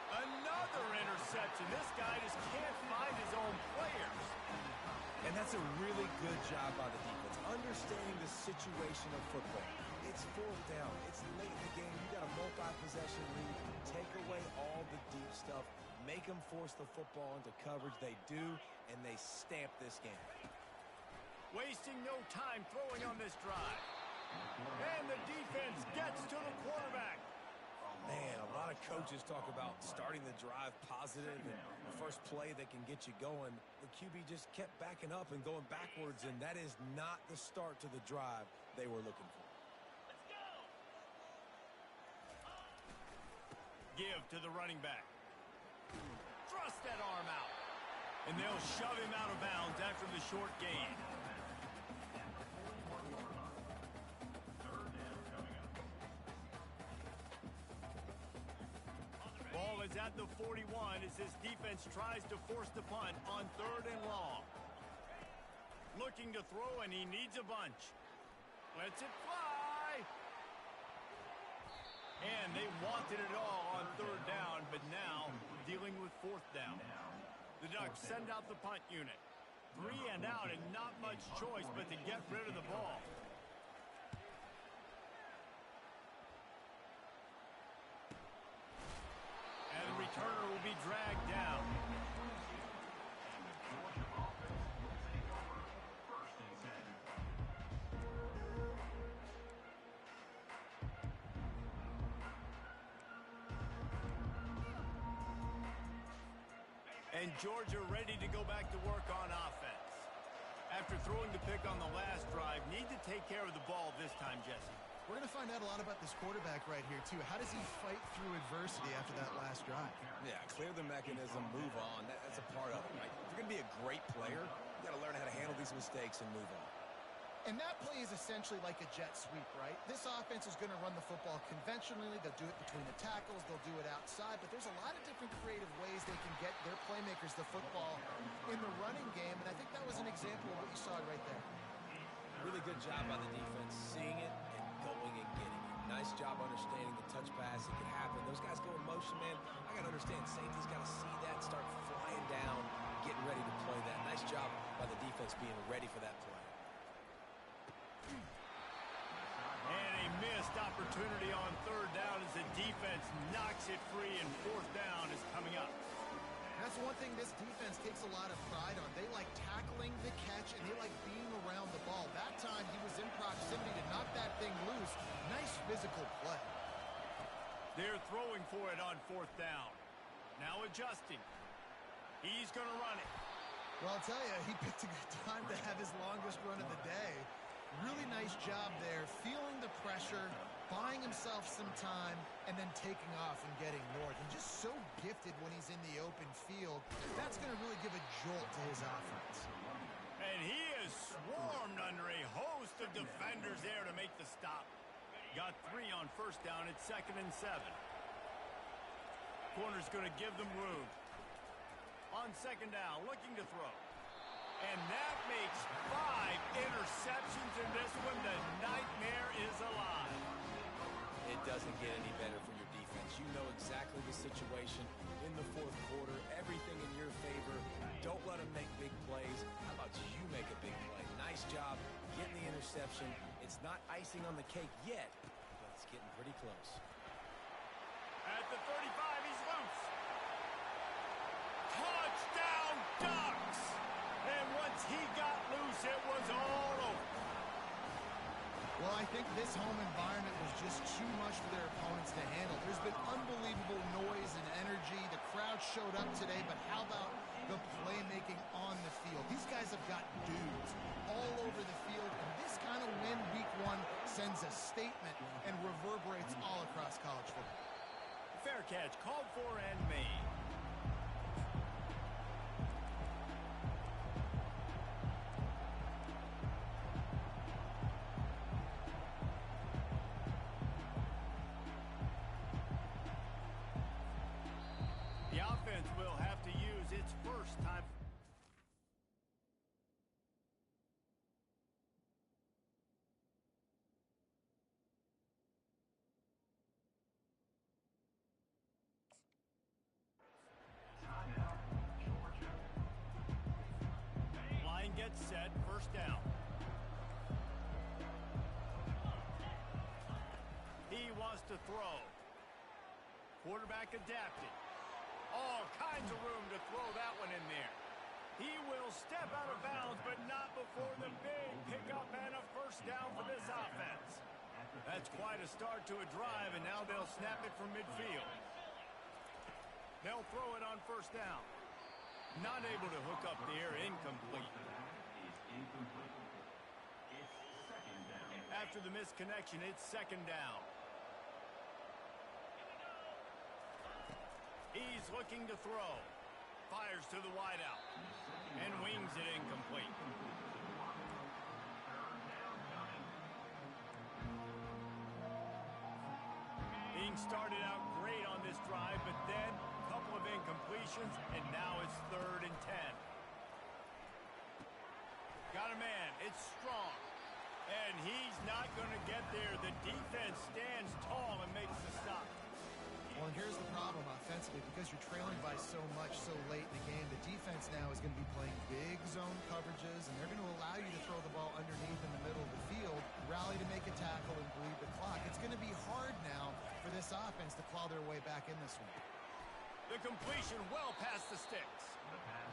Another interception. This guy just can't find his own players. And that's a really good job by the defense, understanding the situation of football. It's 4th down. It's late in the game. You got a multi-possession lead. Take away all the deep stuff. Make them force the football into coverage. They do, and they stamp this game. Wasting no time throwing on this drive. And the defense gets to the quarterback. Man, a lot of coaches talk about starting the drive positive and the first play that can get you going. The QB just kept backing up and going backwards, and that is not the start to the drive they were looking for. Give to the running back. Thrust that arm out. And they'll shove him out of bounds after the short gain. Ball is at the 41 as his defense tries to force the punt on 3rd and long. Looking to throw, and he needs a bunch. Lets it fly. And they wanted it all on 3rd down, but now dealing with 4th down. The Ducks send out the punt unit. 3 and out, and not much choice but to get rid of the ball. And the returner will be dragged down. And Georgia ready to go back to work on offense. After throwing the pick on the last drive, need to take care of the ball this time, Jesse. We're going to find out a lot about this quarterback right here, too. How does he fight through adversity after that last drive? Yeah, clear the mechanism, move on. That's a part of it, right? If you're going to be a great player, you got to learn how to handle these mistakes and move on. And that play is essentially like a jet sweep, right? This offense is going to run the football conventionally. They'll do it between the tackles. They'll do it outside. But there's a lot of different creative ways they can get their playmakers the football in the running game. And I think that was an example of what you saw right there. Really good job by the defense, seeing it and going and getting it. Nice job understanding the touch pass. It can happen. Those guys go in motion, man. I got to understand, safety's got to see that, start flying down, getting ready to play that. Nice job by the defense being ready for that play. And a missed opportunity on third down as the defense knocks it free, and fourth down is coming up. That's one thing this defense takes a lot of pride on. They like tackling the catch, and they like being around the ball. That time, he was in proximity to knock that thing loose. Nice physical play. They're throwing for it on fourth down. Now adjusting. He's going to run it. Well, I'll tell you, he picked a good time to have his longest run of the day. Really nice job there, feeling the pressure, buying himself some time, and then taking off and getting north. And just so gifted when he's in the open field. That's going to really give a jolt to his offense. And he is swarmed under a host of defenders there to make the stop. Got 3 on first down. It's 2nd and 7. Corner's going to give them room. On 2nd down, looking to throw. And that makes 5 interceptions in this one. The nightmare is alive. It doesn't get any better for your defense. You know exactly the situation in the fourth quarter. Everything in your favor. Don't let them make big plays. How about you make a big play? Nice job getting the interception. It's not icing on the cake yet, but it's getting pretty close. At the 35, he's loose. Touchdown, Ducks! And once he got loose, it was all over. Well, I think this home environment was just too much for their opponents to handle. There's been unbelievable noise and energy. The crowd showed up today, but how about the playmaking on the field? These guys have got dudes all over the field, and this kind of win week 1 sends a statement and reverberates all across college football. Fair catch, called for and made. The offense will have to use its first time. Line gets set, first down. He wants to throw. Quarterback adapted. All kinds of room to throw that one in there. He will step out of bounds, but not before the big pickup and a first down for this offense. That's quite a start to a drive, and now they'll snap it from midfield. They'll throw it on first down. Not able to hook up the air, incomplete. After the misconnection, it's 2nd down. He's looking to throw. Fires to the wideout. And wings it incomplete. Being started out great on this drive, but then a couple of incompletions, and now it's 3rd and 10. Got a man. It's strong. And he's not going to get there. The defense stands tall and makes the stop. Well, and here's the problem offensively. Because you're trailing by so much so late in the game, the defense now is going to be playing big zone coverages, and they're going to allow you to throw the ball underneath in the middle of the field, rally to make a tackle, and bleed the clock. It's going to be hard now for this offense to claw their way back in this one. The completion well past the sticks.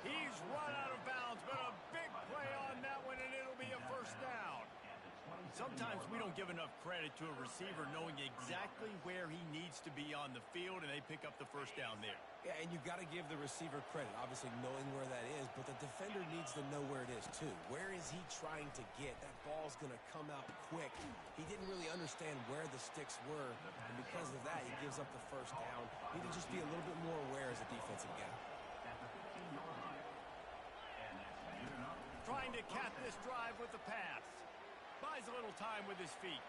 He's run out of bounds, but a big play on that one, and it'll be a first down. Sometimes we don't give enough credit to a receiver knowing exactly where he needs to be on the field, and they pick up the first down there. Yeah, and you've got to give the receiver credit, obviously knowing where that is, but the defender needs to know where it is too. Where is he trying to get? That ball's going to come out quick. He didn't really understand where the sticks were, and because of that, he gives up the first down. Need to just be a little bit more aware as a defensive guy. Trying to cap this drive with the pass. Buys a little time with his feet.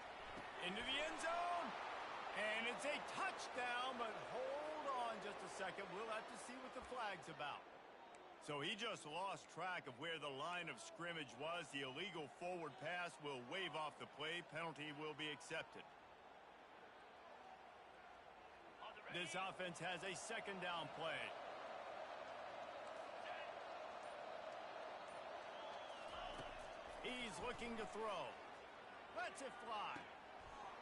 Into the end zone. And it's a touchdown, but hold on just a second. We'll have to see what the flag's about. So he just lost track of where the line of scrimmage was. The illegal forward pass will wave off the play. Penalty will be accepted. This offense has a second down play. He's looking to throw. Lets it fly.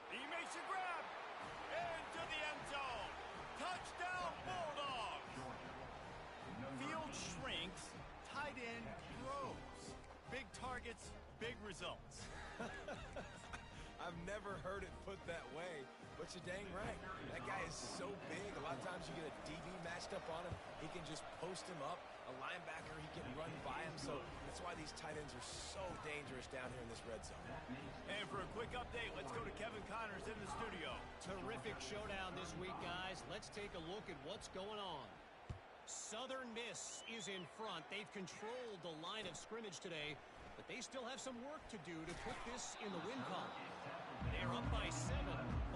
He makes a grab. Into the end zone. Touchdown, Bulldogs. Field shrinks. Tight end grows. Big targets, big results. I've never heard it put that way, but you're dang right. That guy is so big. A lot of times you get a DB matched up on him. He can just post him up. A linebacker, he can run by him. So that's why these tight ends are so dangerous down here in this red zone. And for a quick update, let's go to Kevin Connors in the studio. Terrific showdown this week, guys. Let's take a look at what's going on. Southern Miss is in front. They've controlled the line of scrimmage today, but they still have some work to do to put this in the win column. They're up by 7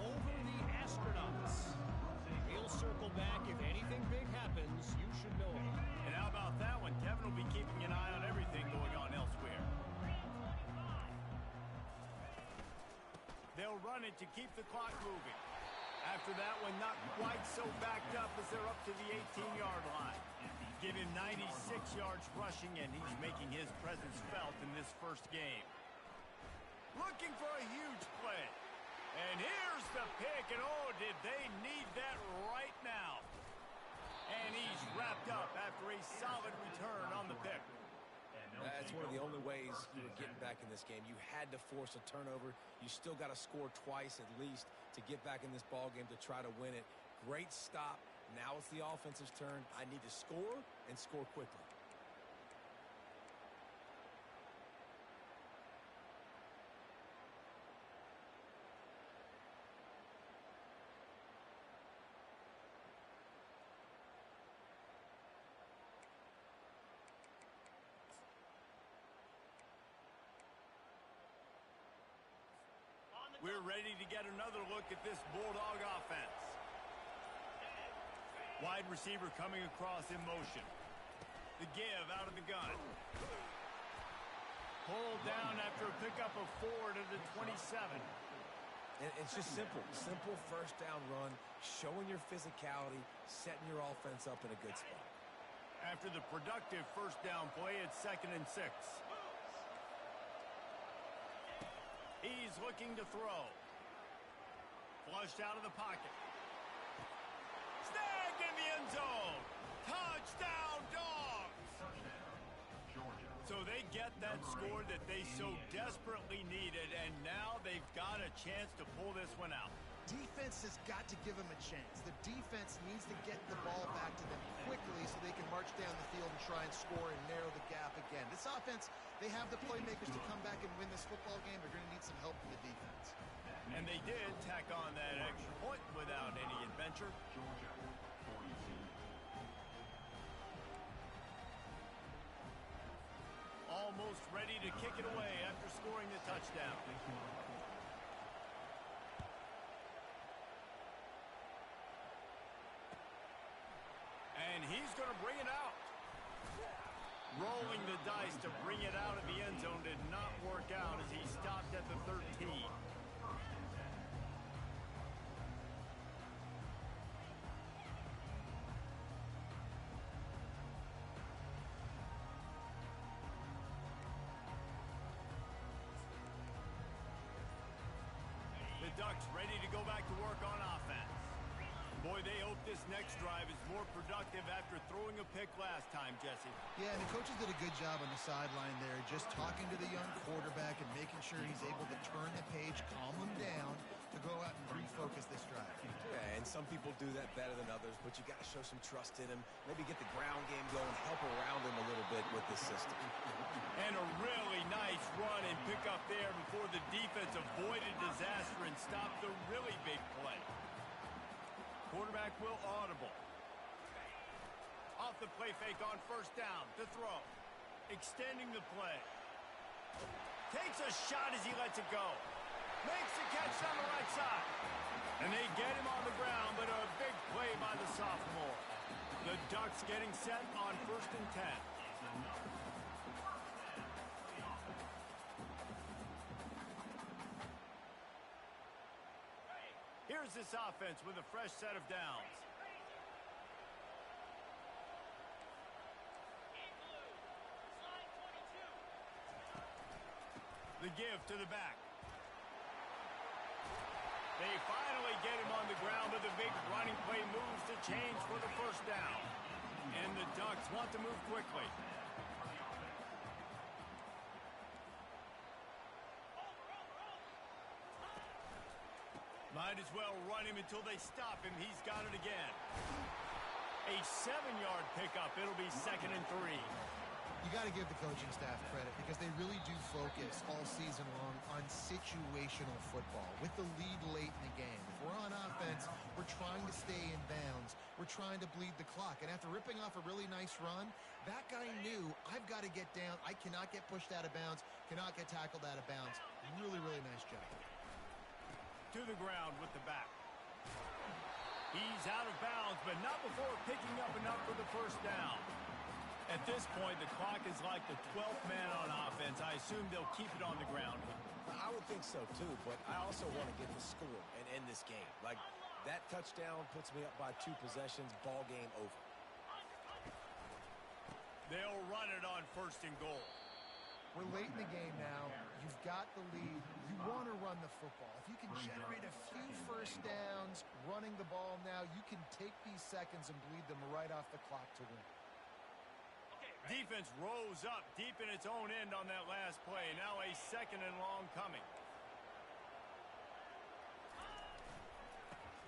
over the Astronauts. They'll circle back. If anything big happens, you should know it. And how about that one? Kevin will be keeping an eye on everything going on elsewhere. They'll run it to keep the clock moving. After that one, not quite so backed up as they're up to the 18-yard line. Give him 96 yards rushing, and he's making his presence felt in this first game. Looking for a huge play. And here's the pick, and oh, did they need that right now. And he's wrapped up after a solid return on the pick. That's one of the only ways you were getting back in this game. You had to force a turnover. You still got to score twice at least to get back in this ball game to try to win it. Great stop. Now it's the offensive's turn. I need to score and score quickly. We're ready to get another look at this Bulldog offense. Wide receiver coming across in motion. The give out of the gun. Pulled down after a pickup of 4 to the 27. And it's just simple. Simple first down run, showing your physicality, setting your offense up in a good spot. After the productive first down play, it's 2nd and 6. He's looking to throw. Flushed out of the pocket. Snagged in the end zone. Touchdown, Dogs! So they get that score that they so desperately needed, and now they've got a chance to pull this one out. Defense has got to give them a chance. The defense needs to get the ball back to them quickly so they can march down the field and try and score and narrow the gap again. This offense, they have the playmakers to come back and win this football game. They're going to need some help from the defense. And they did tack on that extra point without any adventure. Almost ready to kick it away after scoring the touchdown. And he's going to bring it out. Rolling the dice to bring it out of the end zone did not work out as he stopped at the 13. The Ducks ready to go back to work on offense. Boy, they hope this next drive is more productive after throwing a pick last time, Jesse. Yeah, and the coaches did a good job on the sideline there, just talking to the young quarterback and making sure he's able to turn the page, calm him down, to go out and refocus this drive. Yeah, and some people do that better than others, but you got to show some trust in him. Maybe get the ground game going, help around him a little bit with this system. And a really nice run and pick up there before the defense avoided disaster and stopped the really big play. Quarterback will audible. Off the play fake on first down to throw. Extending the play. Takes a shot as he lets it go. Makes the catch on the right side. And they get him on the ground, but a big play by the sophomore. The Ducks getting set on 1st and 10. Here's this offense with a fresh set of downs. The give to the back. They finally get him on the ground, but the big running play moves the chains for the first down. And the Ducks want to move quickly. Might as well run him until they stop him. He's got it again. A 7-yard pickup. It'll be 2nd and 3. You got to give the coaching staff credit because they really do focus all season long on situational football with the lead late in the game. If we're on offense, we're trying to stay in bounds. We're trying to bleed the clock. And after ripping off a really nice run, that guy knew, I've got to get down. I cannot get pushed out of bounds, cannot get tackled out of bounds. Really, really nice job. To the ground with the back. He's out of bounds, but not before picking up enough for the first down. At this point, the clock is like the 12th man on offense. I assume they'll keep it on the ground. I would think so, too, but I also want to get the score and end this game. Like, that touchdown puts me up by 2 possessions, ball game over. They'll run it on 1st and goal. We're late in the game now. You've got the lead. You want to run the football. If you can generate a few first downs running the ball now, you can take these seconds and bleed them right off the clock to win. Defense rose up deep in its own end on that last play. Now a 2nd and long coming.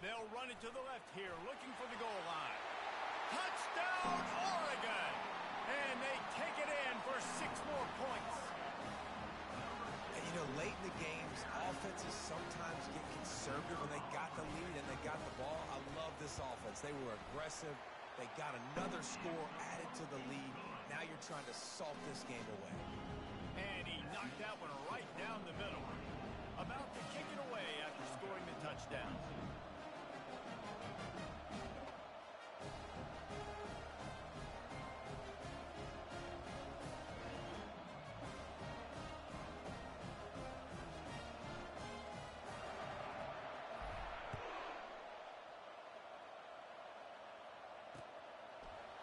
They'll run it to the left here, looking for the goal line. Touchdown, Oregon! And they take it in for 6 more points. And, you know, late in the games, offenses sometimes get conservative when they got the lead and they got the ball. I love this offense. They were aggressive. They got another score added to the lead. Now you're trying to salt this game away. And he knocked that one right down the middle. About to kick it away after scoring the touchdown.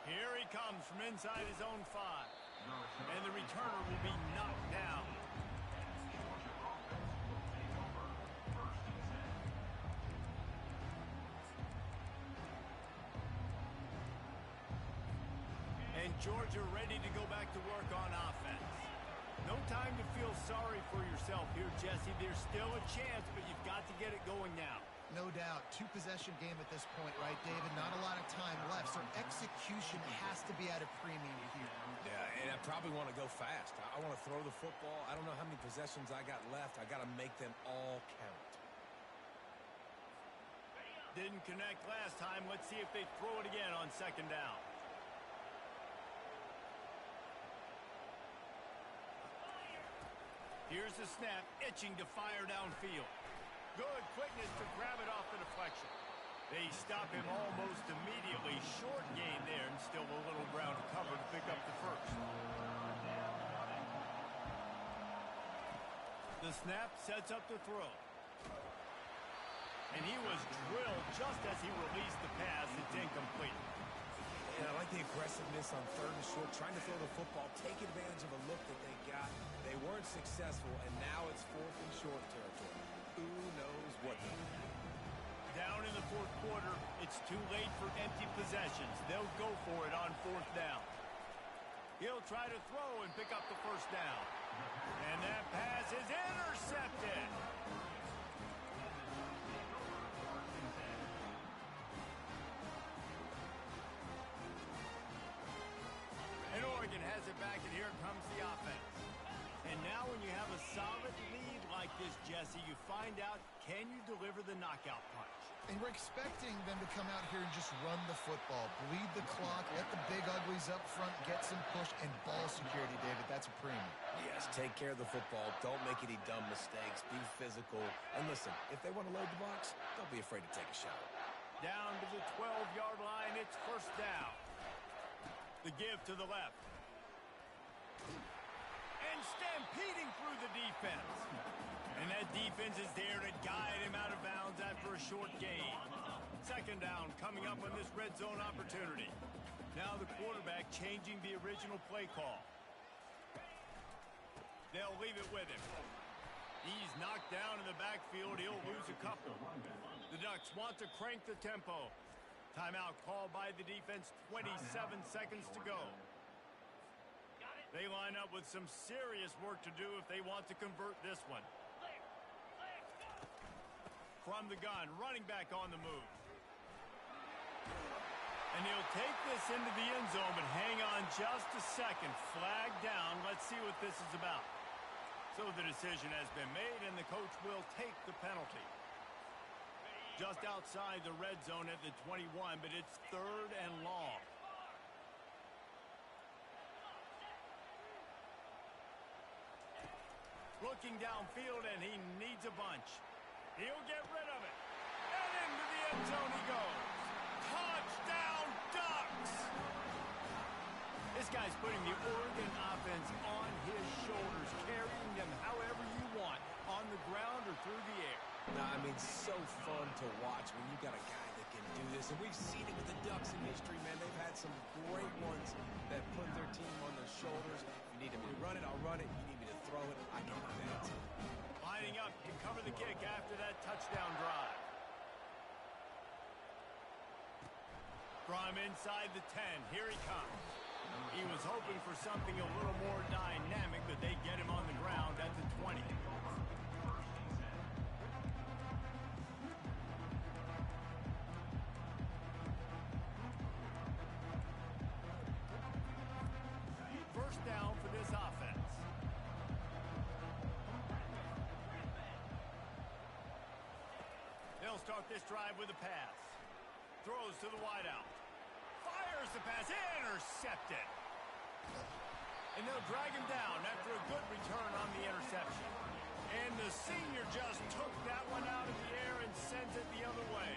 Here he comes from inside his own 5. And the returner will be knocked down. And Georgia ready to go back to work on offense. No time to feel sorry for yourself here, Jesse. There's still a chance, but you've got to get it going now. No doubt. 2-possession game at this point, right, David? Not a lot of time left, so execution has to be at a premium here. Yeah, and I probably want to go fast. I want to throw the football. I don't know how many possessions I got left. I got to make them all count. Didn't connect last time. Let's see if they throw it again on 2nd down. Here's the snap, itching to fire downfield. Good quickness to grab it off the deflection. They stop him almost immediately. Short gain there, and still a little ground to cover to pick up the first. The snap sets up the throw. And he was drilled just as he released the pass. It's incomplete. And I like the aggressiveness on 3rd and short, trying to throw the football, take advantage of a look that they got. They weren't successful, and now it's 4th and short territory. Who knows what they do. Down in the fourth quarter, it's too late for empty possessions. They'll go for it on fourth down. He'll try to throw and pick up the first down. And that pass is intercepted. And Oregon has it back, and here comes the offense. And now when you have a solid lead like this, Jesse, you find out, can you deliver the knockout punch? And we're expecting them to come out here and just run the football, bleed the clock, let the big uglies up front, get some push, and ball security, David. That's a premium. Yes, take care of the football. Don't make any dumb mistakes. Be physical. And listen, if they want to load the box, don't be afraid to take a shot. Down to the 12-yard line, it's first down. The give to the left. And stampeding through the defense. And that defense is there to guide him out of bounds after a short gain. Second down coming up on this red zone opportunity. Now the quarterback changing the original play call. They'll leave it with him. He's knocked down in the backfield. He'll lose a couple. The Ducks want to crank the tempo. Timeout called by the defense. 27 seconds to go. They line up with some serious work to do if they want to convert this one. From the gun, running back on the move. And he'll take this into the end zone, but hang on just a second. Flag down. Let's see what this is about. So the decision has been made, and the coach will take the penalty. Just outside the red zone at the 21, but it's third and long. Looking downfield, and he needs a bunch. He'll get rid of it. And into the end zone he goes. Touchdown, Ducks! This guy's putting the Oregon offense on his shoulders, carrying them however you want, on the ground or through the air. I mean, so fun to watch when you got a guy that can do this. And we've seen it with the Ducks in history, man. They've had some great ones that put their team on their shoulders. You need me to run it, I'll run it. You need me to throw it, I can do that. Lining up to cover the kick after that touchdown drive. From inside the 10, here he comes. He was hoping for something a little more dynamic, but they get him on the ground at the 20. First down for this offense. They'll start this drive with a pass. Throws to the wideout. Fires the pass. Intercepted. And they'll drag him down after a good return on the interception. And the senior just took that one out of the air and sends it the other way.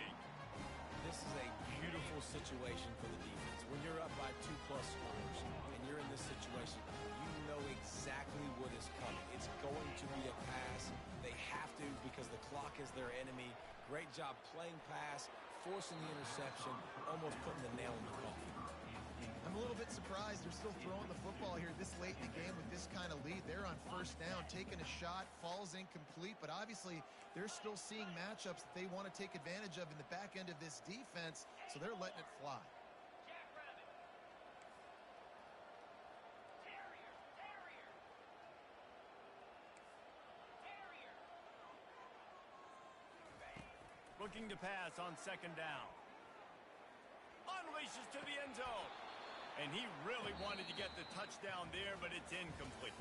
This is a beautiful situation for the defense. When you're up by 2+ scores and you're in this situation, you know exactly what is coming. It's going to be a pass. They have to because the clock is their enemy. Great job playing pass, forcing the interception, almost putting the nail in the coffin. I'm a little bit surprised they're still throwing the football here this late in the game with this kind of lead. They're on first down, taking a shot, falls incomplete, but obviously they're still seeing matchups that they want to take advantage of in the back end of this defense, so they're letting it fly. Looking to pass on second down. Unleashes to the end zone. And he really wanted to get the touchdown there, but it's incomplete.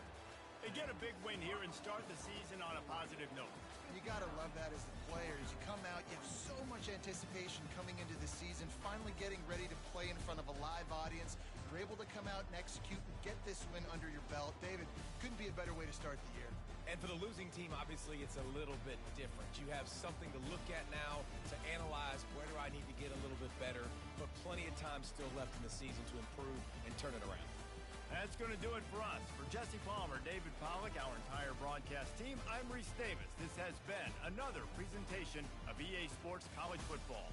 They get a big win here and start the season on a positive note. You got to love that as the players. You come out, you have so much anticipation coming into the season, finally getting ready to play in front of a live audience. You're able to come out and execute and get this win under your belt. David, couldn't be a better way to start the year. And for the losing team, obviously, it's a little bit different. You have something to look at now to analyze where do I need to get a little bit better, but plenty of time still left in the season to improve and turn it around. That's going to do it for us. For Jesse Palmer, David Pollack, our entire broadcast team, I'm Reese Davis. This has been another presentation of EA Sports College Football.